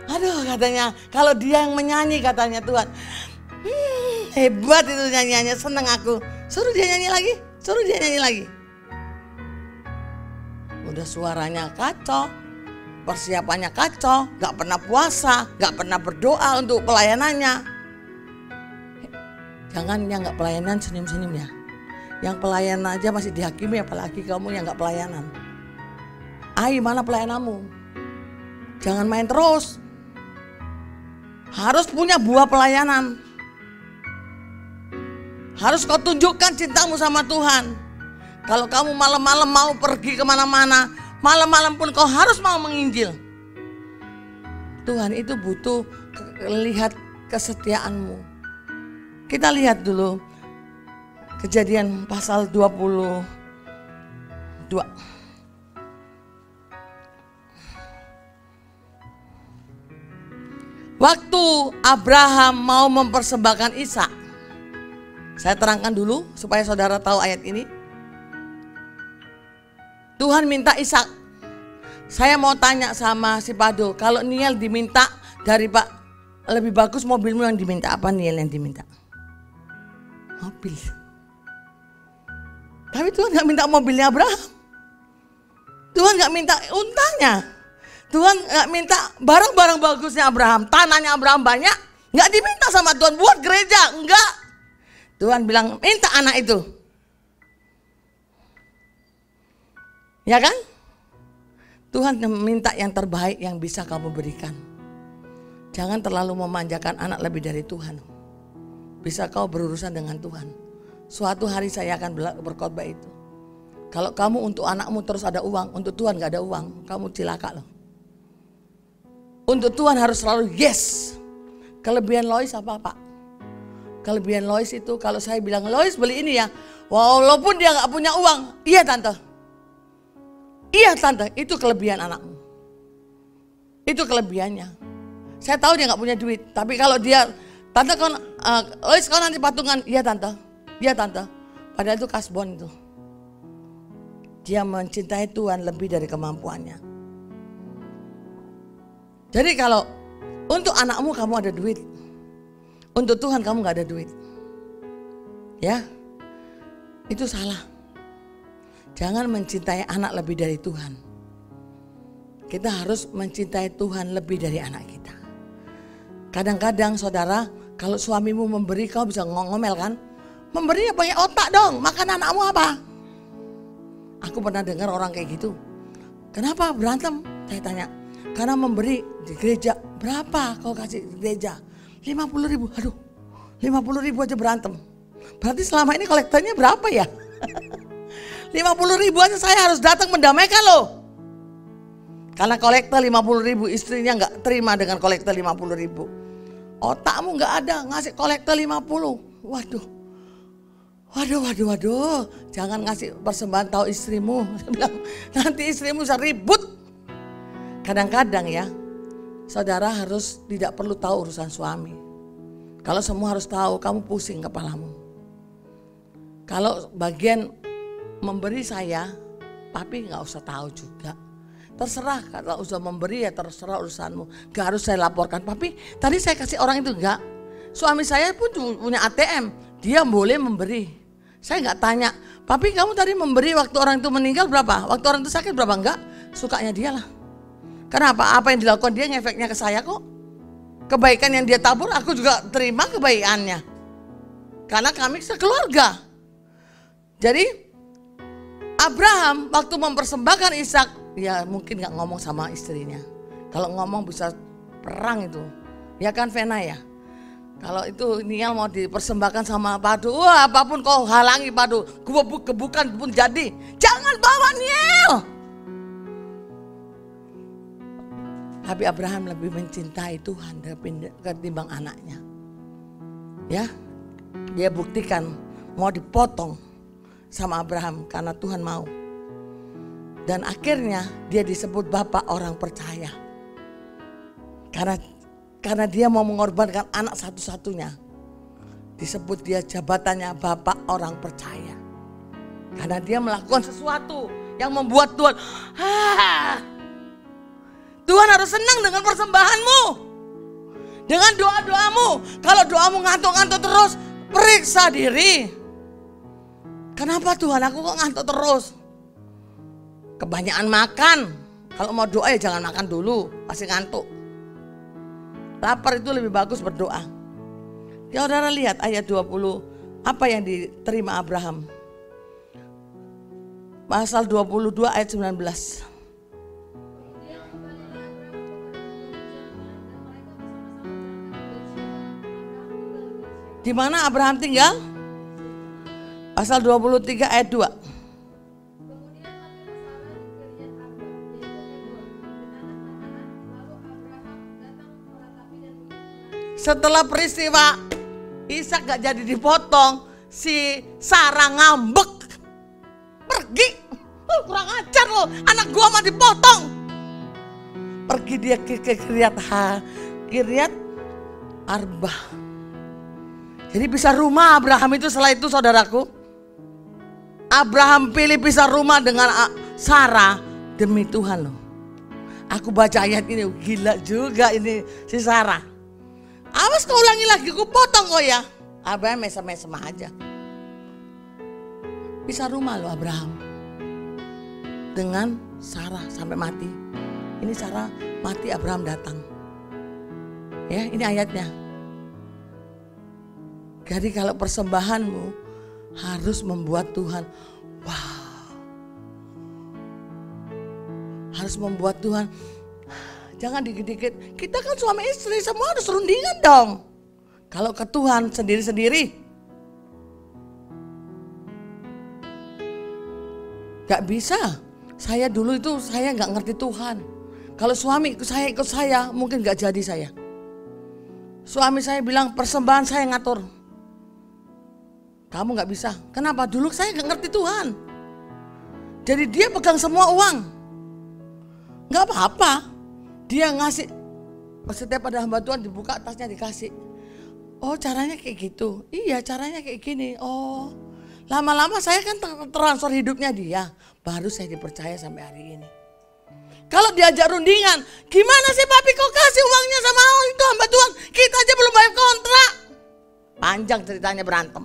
aduh katanya, kalau dia yang menyanyi katanya Tuhan, hebat itu nyanyiannya, senang aku. Suruh dia nyanyi lagi. Udah suaranya kacau, persiapannya kacau, gak pernah puasa, gak pernah berdoa untuk pelayanannya. Jangan yang gak pelayanan senyum-senyum ya. Yang pelayanan aja masih dihakimi, apalagi kamu yang gak pelayanan. Mana pelayananmu? Jangan main terus. Harus punya buah pelayanan. Harus kau tunjukkan cintamu sama Tuhan. Kalau kamu malam-malam mau pergi kemana-mana, malam-malam pun kau harus mau menginjil. Tuhan itu butuh lihat kesetiaanmu. Kita lihat dulu Kejadian pasal 22. Waktu Abraham mau mempersembahkan Ishak. Saya terangkan dulu supaya saudara tahu ayat ini. Tuhan minta Ishak. Saya mau tanya sama si Pado, kalau Niel diminta dari Pak, lebih bagus mobilmu yang diminta apa Niel yang diminta? Mobil. Tapi Tuhan gak minta mobilnya Abraham. Tuhan gak minta untanya. Tuhan gak minta barang-barang bagusnya Abraham. Tanahnya Abraham banyak, gak diminta sama Tuhan buat gereja, enggak. Tuhan bilang minta anak itu. Ya kan? Tuhan minta yang terbaik yang bisa kamu berikan. Jangan terlalu memanjakan anak lebih dari Tuhan. Bisa kau berurusan dengan Tuhan. Suatu hari saya akan berkhotbah itu. Kalau kamu untuk anakmu terus ada uang, untuk Tuhan gak ada uang, kamu cilaka loh. Untuk Tuhan harus selalu yes. Kelebihan Lois apa Pak? Kelebihan Lois itu kalau saya bilang Lois beli ini ya, walaupun dia gak punya uang, iya tante. Iya tante, itu kelebihan anakmu. Itu kelebihannya. Saya tahu dia gak punya duit, tapi kalau dia Tante Lois kau nanti patungan. Iya tante. Padahal itu kasbon itu. Dia mencintai Tuhan lebih dari kemampuannya. Jadi kalau untuk anakmu kamu ada duit, untuk Tuhan kamu gak ada duit. Ya, itu salah. Jangan mencintai anak lebih dari Tuhan. Kita harus mencintai Tuhan lebih dari anak kita. Kadang-kadang saudara, kalau suamimu memberi, kau bisa ngomel kan? Memberi pakai otak dong, makan anakmu apa? Aku pernah dengar orang kayak gitu. Kenapa berantem? Saya tanya. Karena memberi di gereja, berapa kau kasih di gereja? 50.000, aduh 50.000 aja berantem. Berarti selama ini kolektornya berapa ya? 50.000 aja saya harus datang mendamaikan loh. Karena kolektor 50.000, istrinya gak terima dengan kolektor 50.000. Otakmu gak ada, ngasih kolektor 50. Waduh. Jangan ngasih persembahan tahu istrimu. Nanti istrimu bisa ribut. Kadang-kadang ya, saudara harus tidak perlu tahu urusan suami. Kalau semua harus tahu, kamu pusing kepalamu. Kalau bagian memberi saya, papi gak usah tahu juga. Terserah, kalau usah memberi ya terserah urusanmu. Gak harus saya laporkan, papi tadi saya kasih orang itu enggak. Suami saya pun punya ATM, dia boleh memberi. Saya gak tanya, papi kamu tadi memberi waktu orang itu meninggal berapa? Waktu orang itu sakit berapa? Enggak, sukanya dia lah. Kenapa? Apa yang dilakukan dia ngefeknya ke saya kok. Kebaikan yang dia tabur aku juga terima kebaikannya. Karena kami sekeluarga. Jadi Abraham waktu mempersembahkan Ishak, ya mungkin gak ngomong sama istrinya. Kalau ngomong bisa perang itu. Ya kan Vena ya. Kalau itu Niel mau dipersembahkan sama Padu, wah apapun kau halangi Padu, gebukan pun jadi. Jangan bawa Niel. Tapi Abraham lebih mencintai Tuhan ketimbang anaknya. Ya, dia buktikan mau dipotong sama Abraham karena Tuhan mau. Dan akhirnya dia disebut bapak orang percaya. Karena dia mau mengorbankan anak satu-satunya. Disebut dia jabatannya bapak orang percaya. Karena dia melakukan sesuatu yang membuat Tuhan, Tuhan harus senang dengan persembahanmu. Dengan doa-doamu. Kalau doamu ngantuk-ngantuk terus, periksa diri. Kenapa Tuhan aku kok ngantuk terus? Kebanyakan makan. Kalau mau doa ya jangan makan dulu, pasti ngantuk. Lapar itu lebih bagus berdoa. Ya saudara lihat ayat 20, apa yang diterima Abraham. Pasal 22 ayat 19. Di mana Abraham tinggal? Pasal 23 ayat 2. Setelah peristiwa Ishak gak jadi dipotong, si Sarah ngambek. Pergi, kurang ajar lo, anak gua mah dipotong. Pergi dia ke Kiryat Arba. Jadi pisah rumah Abraham itu setelah itu saudaraku. Abraham pilih pisah rumah dengan Sarah demi Tuhan loh. Aku baca ayat ini gila juga ini si Sarah. Awas kau ulangi lagi, ku potong kau ya. Abraham mesem-mesem aja. Pisah rumah loh Abraham dengan Sarah sampai mati. Ini Sarah mati, Abraham datang. Ya ini ayatnya. Jadi kalau persembahanmu harus membuat Tuhan, wow. Harus membuat Tuhan, jangan dikit-dikit. Kita kan suami istri, semua harus rundingan dong. Kalau ke Tuhan sendiri-sendiri. Gak bisa. Saya dulu itu saya gak ngerti Tuhan. Kalau suami saya ikut saya, mungkin gak jadi saya. Suami saya bilang persembahan saya ngatur. Kamu gak bisa. Kenapa? Dulu saya gak ngerti Tuhan. Jadi dia pegang semua uang. Gak apa-apa. Dia ngasih. Setiap ada hamba Tuhan dibuka tasnya dikasih. Oh caranya kayak gitu. Iya caranya kayak gini. Oh lama-lama saya kan transfer hidupnya dia. Baru saya dipercaya sampai hari ini. Kalau diajak rundingan, gimana sih papi kok kasih uangnya sama itu hamba Tuhan? Kita aja belum bayar kontrak. Panjang ceritanya berantem.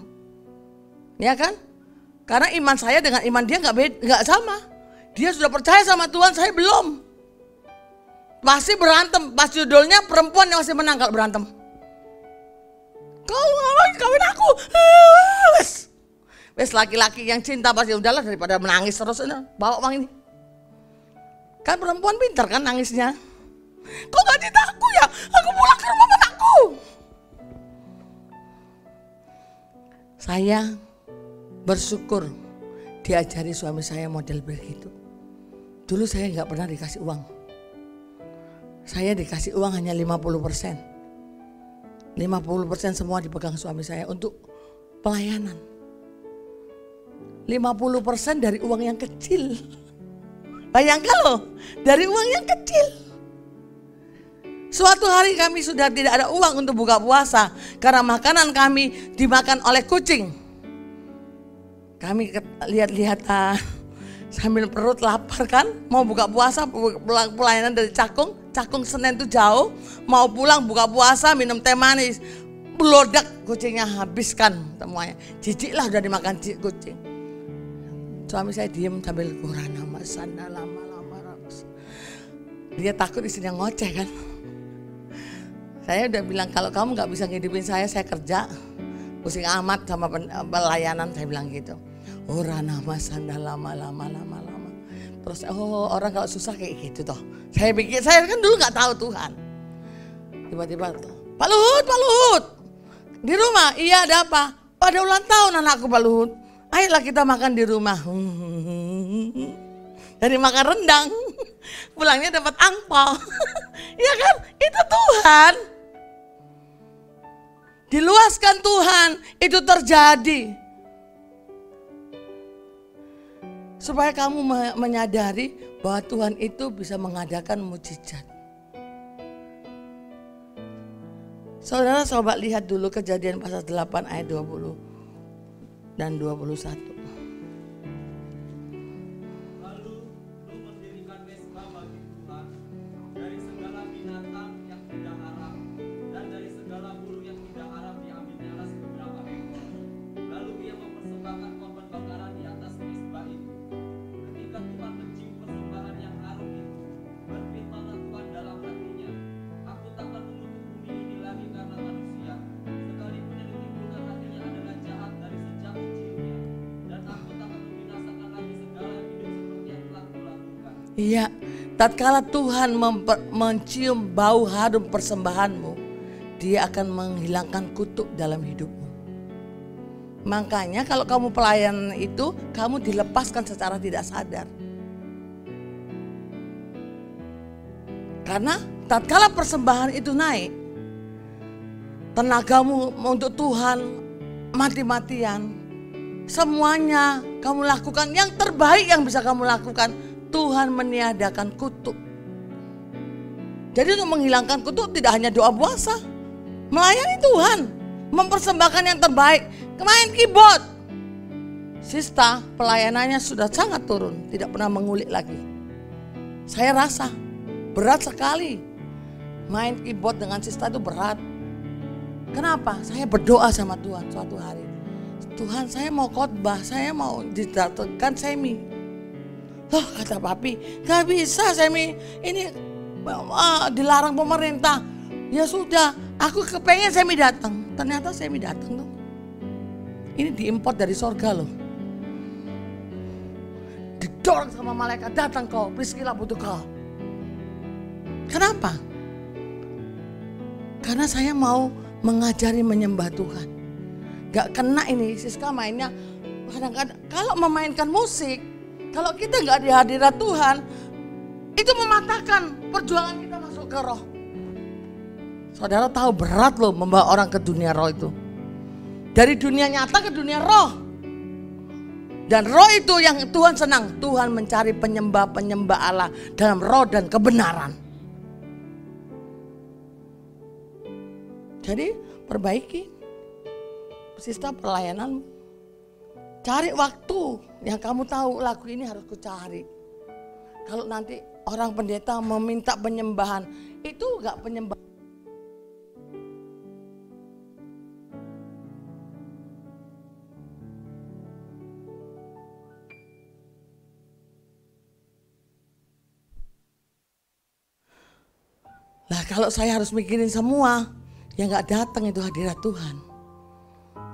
Ya kan? Karena iman saya dengan iman dia nggak sama. Dia sudah percaya sama Tuhan, saya belum. Pasti berantem. Pas judulnya perempuan yang masih menang kalau berantem. Kau ngapain kawin aku? Wes laki-laki yang cinta pasti udahlah daripada menangis terus. Bawa uang ini. Kan perempuan pintar kan nangisnya. Kok gak cinta aku ya? Aku pulang ke rumah bapakku. Saya bersyukur diajari suami saya model begitu. Dulu saya gak pernah dikasih uang. Saya dikasih uang hanya 50%. 50% semua dipegang suami saya untuk pelayanan. 50% dari uang yang kecil. Bayangkan loh, dari uang yang kecil. Suatu hari kami sudah tidak ada uang untuk buka puasa karena makanan kami dimakan oleh kucing. Kami lihat-lihat sambil perut lapar kan, mau buka puasa pelayanan dari Cakung Senen itu jauh, mau pulang buka puasa minum teh manis, belodak kucingnya habiskan semuanya. Jijik lah udah dimakan kucing. Suami saya diem sambil Qur'an masana lama-lama. Dia takut istrinya ngoceh kan. Saya udah bilang kalau kamu nggak bisa ngidupin saya kerja. Pusing amat sama pelayanan, saya bilang gitu. Qur'an masana lama-lama. Terus orang kalau susah kayak gitu toh. Saya pikir, saya kan dulu nggak tahu Tuhan. Tiba-tiba Pak Luhut. Di rumah, iya ada apa? Pada ulang tahun anakku Pak Luhut. Ayolah kita makan di rumah. Dari makan rendang, pulangnya dapat angpau. Ya kan, itu Tuhan. Diluaskan Tuhan, itu terjadi. Supaya kamu menyadari bahwa Tuhan itu bisa mengadakan mujizat. Saudara coba lihat dulu Kejadian pasal 8 ayat 20 dan 21. Lalu lu mendirikan mesbah bagi Tuhan dari segala binatang yang tidak haram dan dari segala bulu yang tidak haram diambilnya beberapa ekor. Lalu ia mempersembahkan korban bakaran di atas mesbah itu. Ketika Tuhan mencium persembahan yang harum itu, berfirmanlah Tuhan dalam hatinya, aku takkan mengutuk bumi ini lagi karena manusia, sekalipun yang ditimbulkan hatinya adalah jahat dari sejak kecilnya, dan aku takkan membinasakan lagi segala yang hidup seperti yang telah kulakukan. Iya, tatkala Tuhan mencium bau harum persembahanmu, Dia akan menghilangkan kutuk dalam hidupmu. Makanya kalau kamu pelayanan itu, kamu dilepaskan secara tidak sadar. Karena tatkala persembahan itu naik, tenagamu untuk Tuhan mati-matian, semuanya kamu lakukan yang terbaik yang bisa kamu lakukan. Tuhan meniadakan kutuk. Jadi untuk menghilangkan kutuk tidak hanya doa puasa, melayani Tuhan, mempersembahkan yang terbaik. Kemarin keyboard, Sista pelayanannya sudah sangat turun, tidak pernah mengulik lagi. Saya rasa berat sekali main keyboard dengan Sista itu berat. Kenapa? Saya berdoa sama Tuhan suatu hari. Tuhan, saya mau khotbah, saya mau didatangkan semi. Loh kata papi, gak bisa semi, ini dilarang pemerintah. Ya sudah, aku kepengen semi datang. Ternyata semi datang tuh. Ini diimport dari sorga loh. Didorong sama malaikat, datang kau, Priscilla butuh kau. Kenapa? Karena saya mau mengajari menyembah Tuhan. Gak kena ini, Siska mainnya kadang-kadang kalau memainkan musik, kalau kita gak di hadirat Tuhan, itu mematahkan perjuangan kita masuk ke roh. Saudara tahu berat loh membawa orang ke dunia roh itu. Dari dunia nyata ke dunia roh. Dan roh itu yang Tuhan senang. Tuhan mencari penyembah-penyembah Allah dalam roh dan kebenaran. Jadi perbaiki sistem pelayanan. Cari waktu yang kamu tahu lagu ini harus kucari. Kalau nanti orang pendeta meminta penyembahan, itu enggak penyembahan. Lah kalau saya harus mikirin semua, yang enggak datang itu hadirat Tuhan.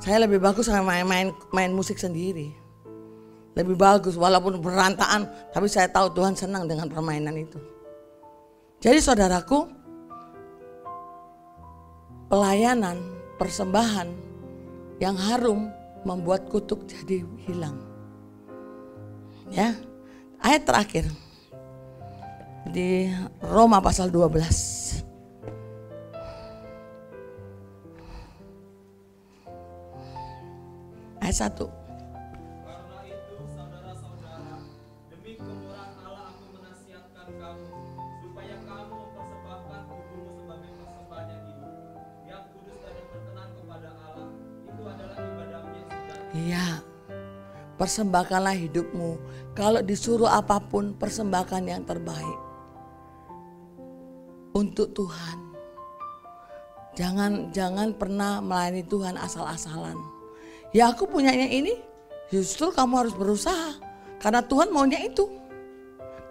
Saya lebih bagus sama main musik sendiri. Lebih bagus walaupun berantakan, tapi saya tahu Tuhan senang dengan permainan itu. Jadi saudaraku, pelayanan, persembahan yang harum membuat kutuk jadi hilang. Ya, ayat terakhir di Roma pasal 12. Ayat 1. Karena itu saudara-saudara, demi kemurahan Allah aku menasihatkan kamu, supaya kamu mempersembahkan tubuhmu sebagai persembahan yang hidup, yang kudus dan yang berkenan kepada Allah. Itu adalah ibadahmu yang sejati. Iya, persembahkanlah hidupmu. Kalau disuruh apapun, persembahkan yang terbaik untuk Tuhan. Jangan pernah melayani Tuhan asal-asalan. Ya aku punyanya ini, justru kamu harus berusaha. Karena Tuhan maunya itu.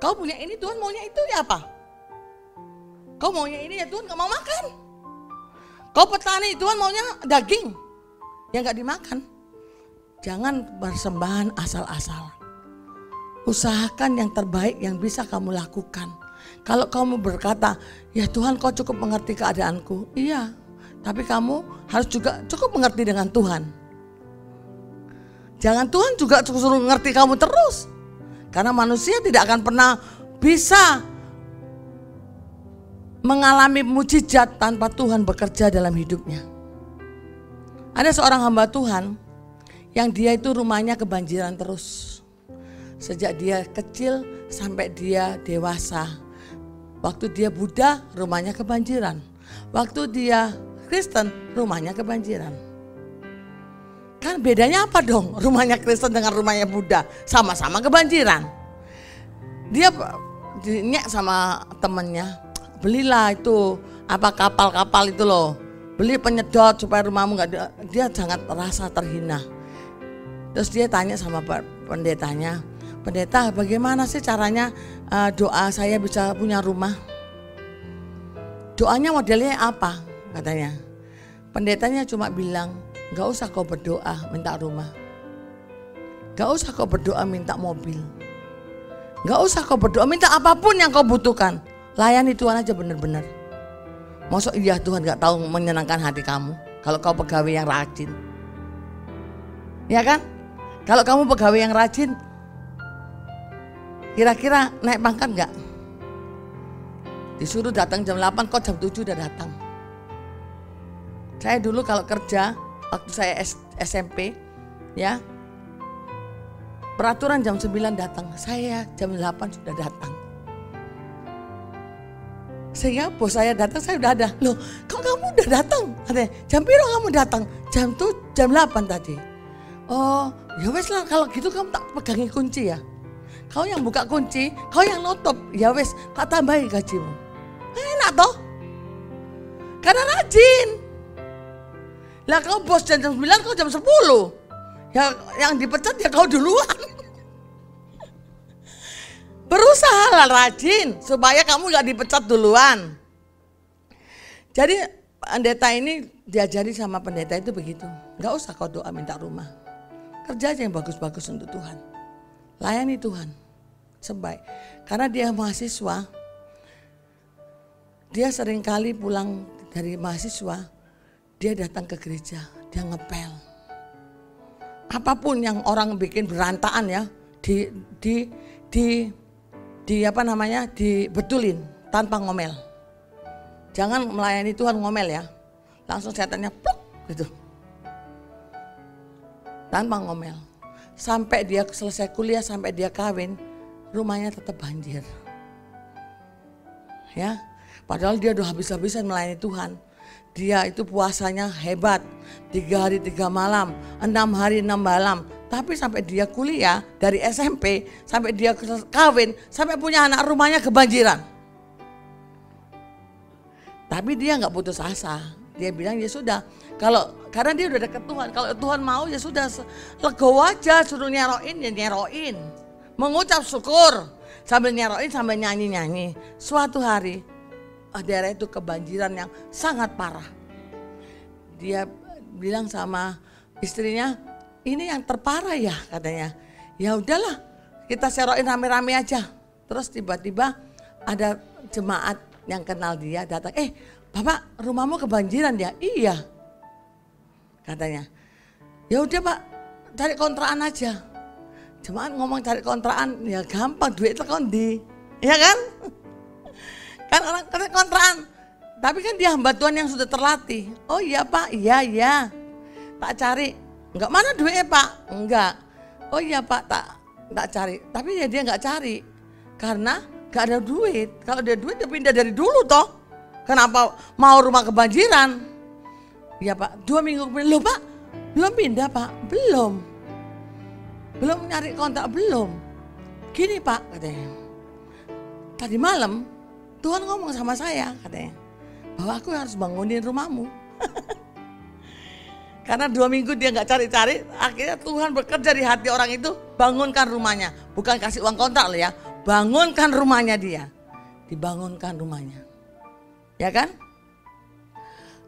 Kau punya ini, Tuhan maunya itu ya apa? Kau maunya ini ya Tuhan gak mau makan. Kau petani, Tuhan maunya daging yang gak dimakan. Jangan persembahan asal-asalan. Usahakan yang terbaik yang bisa kamu lakukan. Kalau kamu berkata, ya Tuhan kau cukup mengerti keadaanku. Iya, tapi kamu harus juga cukup mengerti dengan Tuhan. Jangan Tuhan juga suruh ngerti kamu terus. Karena manusia tidak akan pernah bisa mengalami mujizat tanpa Tuhan bekerja dalam hidupnya. Ada seorang hamba Tuhan yang dia itu rumahnya kebanjiran terus. Sejak dia kecil sampai dia dewasa. Waktu dia Buddha rumahnya kebanjiran. Waktu dia Kristen rumahnya kebanjiran. Kan bedanya apa dong rumahnya Kristen dengan rumahnya Buddha? Sama-sama kebanjiran. Dia nyek sama temennya, belilah itu apa kapal-kapal itu loh. Beli penyedot supaya rumahmu gak, dia sangat merasa terhina. Terus dia tanya sama pendetanya, pendeta bagaimana sih caranya doa saya bisa punya rumah? Doanya modelnya apa katanya? Pendetanya cuma bilang, gak usah kau berdoa minta rumah. Gak usah kau berdoa minta mobil. Gak usah kau berdoa minta apapun yang kau butuhkan. Layani Tuhan aja benar-benar. Maksud iya Tuhan gak tahu menyenangkan hati kamu kalau kau pegawai yang rajin. Ya kan? Kalau kamu pegawai yang rajin, kira-kira naik pangkat gak? Disuruh datang jam 8 kok jam 7 udah datang. Saya dulu kalau kerja waktu saya SMP ya, peraturan jam 9 datang, saya jam 8 sudah datang. Sehingga bos saya datang, saya udah ada. Loh, kok kamu udah datang? Katanya, jam piro kamu datang? Jam 8 tadi. Oh, ya wes lah kalau gitu kamu tak pegangi kunci ya. Kau yang buka kunci, kau yang nutup. Ya wes, tak tambahi gajimu. Enak toh? Karena rajin. Lah kau bos jam 9, kau jam 10. Ya, yang dipecat ya kau duluan. Berusaha lah rajin supaya kamu gak dipecat duluan. Jadi pendeta ini diajari sama pendeta itu begitu. Gak usah kau doa minta rumah. Kerja aja yang bagus-bagus untuk Tuhan. Layani Tuhan sebaik. Karena dia mahasiswa. Dia seringkali pulang dari mahasiswa, dia datang ke gereja, dia ngepel. Apapun yang orang bikin berantakan ya, dibetulin tanpa ngomel. Jangan melayani Tuhan ngomel ya. Langsung setannya pluk gitu. Tanpa ngomel. Sampai dia selesai kuliah, sampai dia kawin, rumahnya tetap banjir. Ya. Padahal dia udah habis-habisan melayani Tuhan. Dia itu puasanya hebat, 3 hari 3 malam, 6 hari 6 malam. Tapi sampai dia kuliah dari SMP, sampai dia kawin, sampai punya anak, rumahnya kebanjiran. Tapi dia nggak putus asa. Dia bilang ya sudah, karena dia udah dekat Tuhan. Kalau Tuhan mau ya sudah, legowo aja, suruh nyeroin ya nyeroin. Mengucap syukur sambil nyeroin sambil nyanyi-nyanyi. Suatu hari daerah itu kebanjiran yang sangat parah. Dia bilang sama istrinya, ini yang terparah ya katanya. Ya udahlah, kita seroin rame-rame aja. Terus tiba-tiba ada jemaat yang kenal dia datang, Bapak, rumahmu kebanjiran ya? Iya, katanya. Ya udah Pak, cari kontrakan aja. Jemaat ngomong cari kontrakan, ya gampang, duit kondi, ya kan? Kan orang cari kontrakan, tapi kan dia hamba Tuhan yang sudah terlatih. Oh iya Pak, iya, tak cari. Enggak, mana duitnya Pak? Enggak. Oh iya Pak, tak cari. Tapi ya dia enggak cari, karena enggak ada duit. Kalau ada duit dia pindah dari dulu toh. Kenapa mau rumah kebanjiran? Ya Pak, 2 minggu kemudian, loh Pak, belum pindah Pak? Belum nyari kontrak, belum. Gini Pak, katanya, tadi malam Tuhan ngomong sama saya, katanya, bahwa aku harus bangunin rumahmu. Karena 2 minggu dia gak cari-cari, akhirnya Tuhan bekerja di hati orang itu, bangunkan rumahnya. Bukan kasih uang kontrak loh ya, bangunkan rumahnya dia. Dibangunkan rumahnya. Ya kan?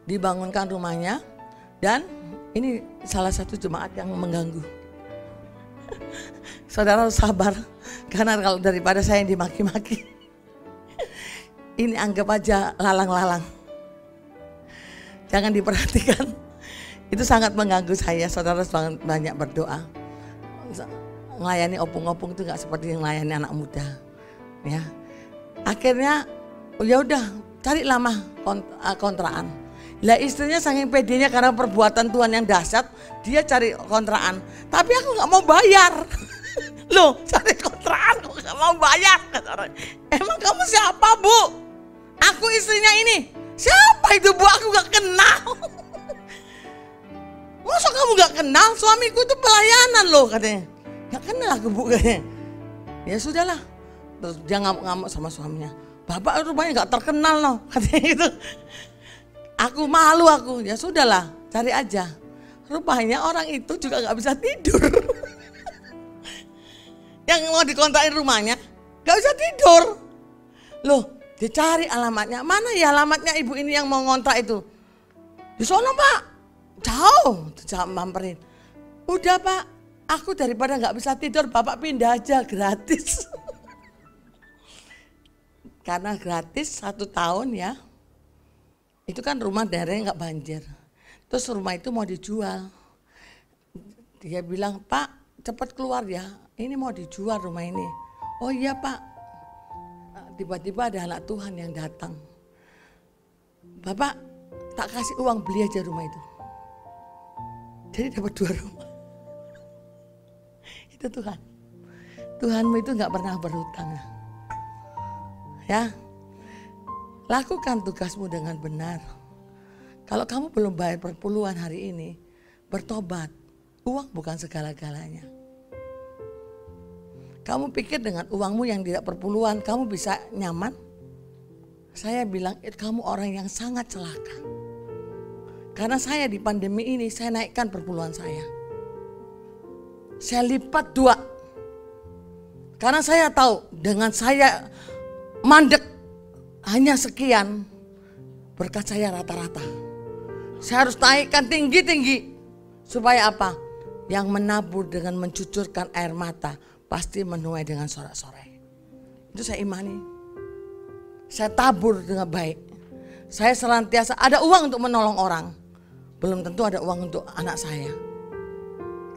Dibangunkan rumahnya, dan ini salah satu jemaat yang mengganggu. Saudara harus sabar, karena kalau daripada saya yang dimaki-maki, ini anggap aja lalang-lalang. Jangan diperhatikan, itu sangat mengganggu saya. Saudara harus banyak berdoa. Melayani opung-opung itu gak seperti yang melayani anak muda. Ya, akhirnya ya udah, carilah mah kontrakan. Lah istrinya saking pedenya karena perbuatan Tuhan yang dahsyat, dia cari kontrakan. Tapi aku nggak mau bayar. Loh, cari kontrakan aku nggak mau bayar. Emang kamu siapa Bu? Aku istrinya ini. Siapa itu Bu? Aku nggak kenal. Masa kamu nggak kenal? Suamiku itu pelayanan loh katanya. Nggak kenal aku Bu katanya. Ya sudahlah. Terus dia ngamuk-ngamuk sama suaminya. Bapak rupanya gak terkenal loh, katanya gitu. Aku malu aku, ya sudahlah, cari aja. Rupanya orang itu juga gak bisa tidur. Yang mau dikontrakin rumahnya gak bisa tidur. Loh, dicari alamatnya. Mana ya alamatnya ibu ini yang mau ngontrak itu? Di sono Pak, jauh, mamperin. Udah Pak, aku daripada gak bisa tidur, Bapak pindah aja gratis. Karena gratis 1 tahun ya, itu kan rumah daerahnya gak banjir. Terus rumah itu mau dijual. Dia bilang, Pak cepat keluar ya, ini mau dijual rumah ini. Oh iya Pak. Tiba-tiba ada anak Tuhan yang datang. Bapak tak kasih uang, beli aja rumah itu. Jadi dapat 2 rumah. Itu Tuhan. Tuhanmu itu gak pernah berhutang. Ya, lakukan tugasmu dengan benar. Kalau kamu belum bayar perpuluhan hari ini, bertobat. Uang bukan segala-galanya. Kamu pikir dengan uangmu yang tidak perpuluhan, kamu bisa nyaman? Saya bilang, kamu orang yang sangat celaka. Karena saya di pandemi ini, saya naikkan perpuluhan saya. Saya lipat 2. Karena saya tahu dengan saya mandek hanya sekian, berkat saya rata-rata. Saya harus naikkan tinggi-tinggi. Supaya apa? Yang menabur dengan mencucurkan air mata pasti menuai dengan sorak-sorai. Itu saya imani. Saya tabur dengan baik. Saya senantiasa ada uang untuk menolong orang. Belum tentu ada uang untuk anak saya.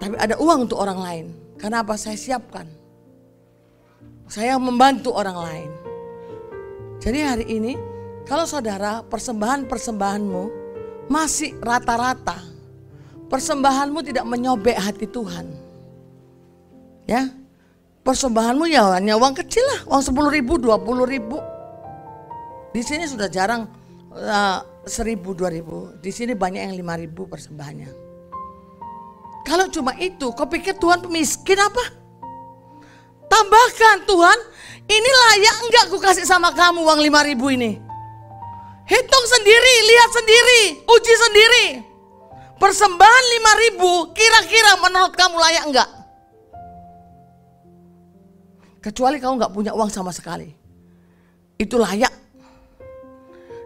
Tapi ada uang untuk orang lain. Karena apa? Saya siapkan. Saya membantu orang lain. Jadi hari ini kalau saudara persembahan-persembahanmu masih rata-rata, persembahanmu tidak menyobek hati Tuhan, ya persembahanmu ya hanya uang kecil lah, uang 10.000, 20.000. Di sini sudah jarang 1.000, 2.000. Di sini banyak yang 5.000 persembahannya. Kalau cuma itu, kau pikir Tuhan pemiskin apa? Tambahkan, Tuhan, ini layak enggak ku kasih sama kamu uang 5.000 ini? Hitung sendiri, lihat sendiri, uji sendiri. Persembahan 5.000 kira-kira menurut kamu layak enggak? Kecuali kamu enggak punya uang sama sekali. Itu layak.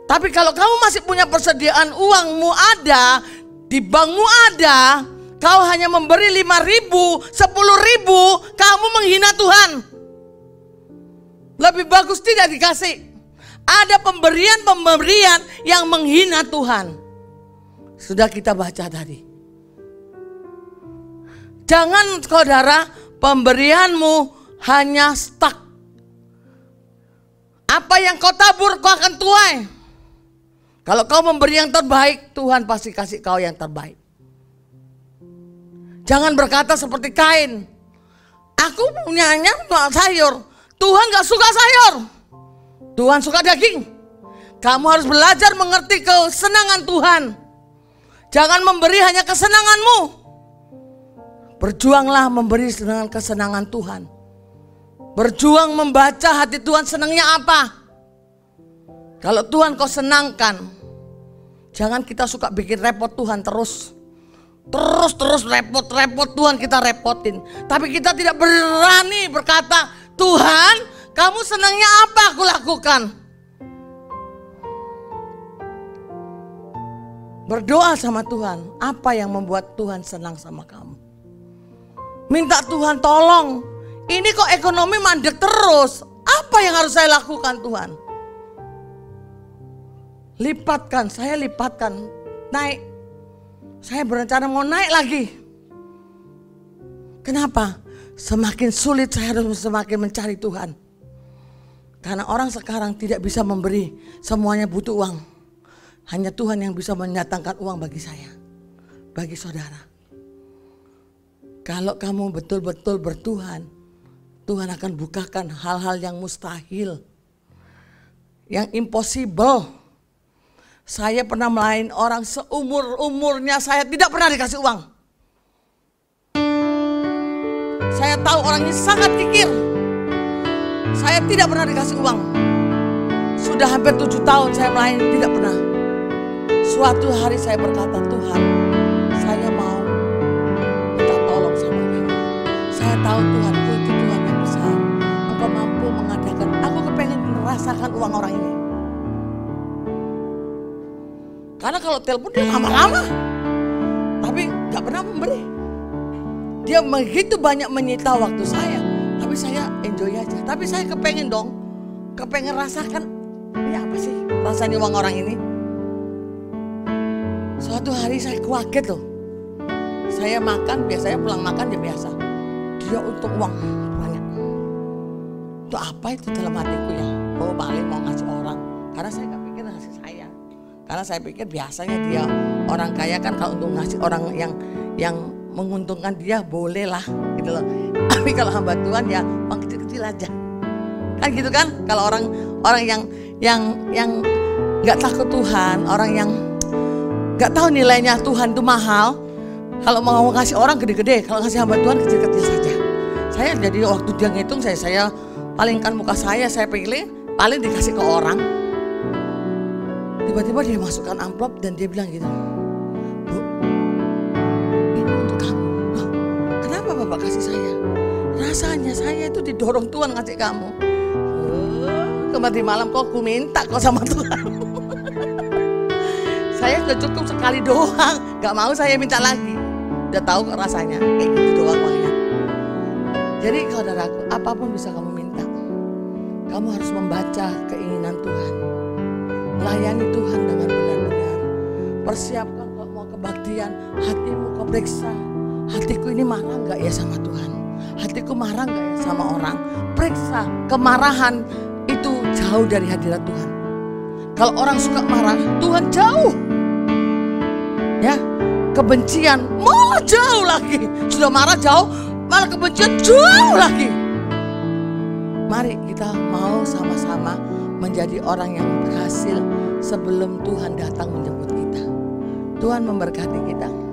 Tapi kalau kamu masih punya persediaan uangmu ada, di bankmu ada, kau hanya memberi 5.000, 10.000, kamu menghina Tuhan. Lebih bagus tidak dikasih. Ada pemberian-pemberian yang menghina Tuhan. Sudah kita baca tadi. Jangan saudara, pemberianmu hanya stuck. Apa yang kau tabur kau akan tuai. Kalau kau memberi yang terbaik, Tuhan pasti kasih kau yang terbaik. Jangan berkata seperti Kain. Aku punyanya sayur. Tuhan gak suka sayur. Tuhan suka daging. Kamu harus belajar mengerti kesenangan Tuhan. Jangan memberi hanya kesenanganmu. Berjuanglah memberi dengan kesenangan Tuhan. Berjuang membaca hati Tuhan senangnya apa. Kalau Tuhan kau senangkan, jangan kita suka bikin repot Tuhan terus. Terus repot Tuhan kita repotin. Tapi kita tidak berani berkata, Tuhan kamu senangnya apa aku lakukan. Berdoa sama Tuhan, apa yang membuat Tuhan senang sama kamu. Minta Tuhan tolong, ini kok ekonomi mandek terus. Apa yang harus saya lakukan Tuhan? Lipatkan, saya lipatkan, naik. Saya berencana mau naik lagi. Kenapa? Semakin sulit saya harus semakin mencari Tuhan. Karena orang sekarang tidak bisa memberi, semuanya butuh uang. Hanya Tuhan yang bisa mendatangkan uang bagi saya, bagi saudara. Kalau kamu betul-betul bertuhan, Tuhan akan bukakan hal-hal yang mustahil, yang impossible. Saya pernah melayani orang seumur-umurnya saya tidak pernah dikasih uang. Saya tahu orangnya sangat kikir. Saya tidak pernah dikasih uang. Sudah hampir 7 tahun saya melayani tidak pernah. Suatu hari saya berkata, Tuhan, saya mau minta tolong sama kamu. Saya tahu Tuhan itu Tuhan yang besar. Engkau mampu mengadakan. Aku kepengen merasakan uang orang ini. Karena kalau telepon dia lama-lama, tapi gak pernah memberi. Dia begitu banyak menyita waktu saya, tapi saya enjoy aja. Tapi saya kepengen dong, kepengen rasakan, ini apa sih rasanya uang orang ini. Suatu hari saya kaget loh. Saya makan, biasanya pulang makan ya biasa. Dia untuk uang banyak. Itu apa itu dalam hatiku ya? Oh paling mau ngasih orang. Karena saya gak pikir ngasih saya. Karena saya pikir biasanya dia orang kaya kan kalau untuk ngasih orang yang menguntungkan dia boleh lah gitu loh. Tapi kalau hamba Tuhan ya uang kecil-kecil aja. Kan gitu kan? Kalau orang yang nggak takut Tuhan, orang yang nggak tahu nilainya Tuhan itu mahal. Kalau mau ngasih orang gede-gede, kalau ngasih hamba Tuhan kecil-kecil saja. Saya jadi waktu dia ngitung saya palingkan muka saya pilih paling dikasih ke orang. Tiba-tiba dia masukkan amplop dan dia bilang gitu, Bu, ini untuk kamu. Loh, kenapa Bapak kasih saya? Rasanya saya itu didorong Tuhan ngasih kamu. Kemarin malam kok aku minta kok sama Tuhan. Saya sudah cukup sekali doang, gak mau saya minta lagi. Udah tahu kok rasanya, kayak gitu doang uangnya. Jadi saudaraku, apapun bisa kamu minta. Kamu harus membaca keinginan Tuhan. Layani Tuhan dengan benar-benar. Persiapkan kalau mau kebaktian, hatimu kau periksa. Hatiku ini marah gak ya sama Tuhan? Hatiku marah gak ya sama orang? Periksa, kemarahan itu jauh dari hadirat Tuhan. Kalau orang suka marah, Tuhan jauh. Ya, kebencian malah jauh lagi. Sudah marah jauh, malah kebencian jauh lagi. Mari kita mau sama-sama menjadi orang yang berhasil sebelum Tuhan datang menjemput kita. Tuhan memberkati kita.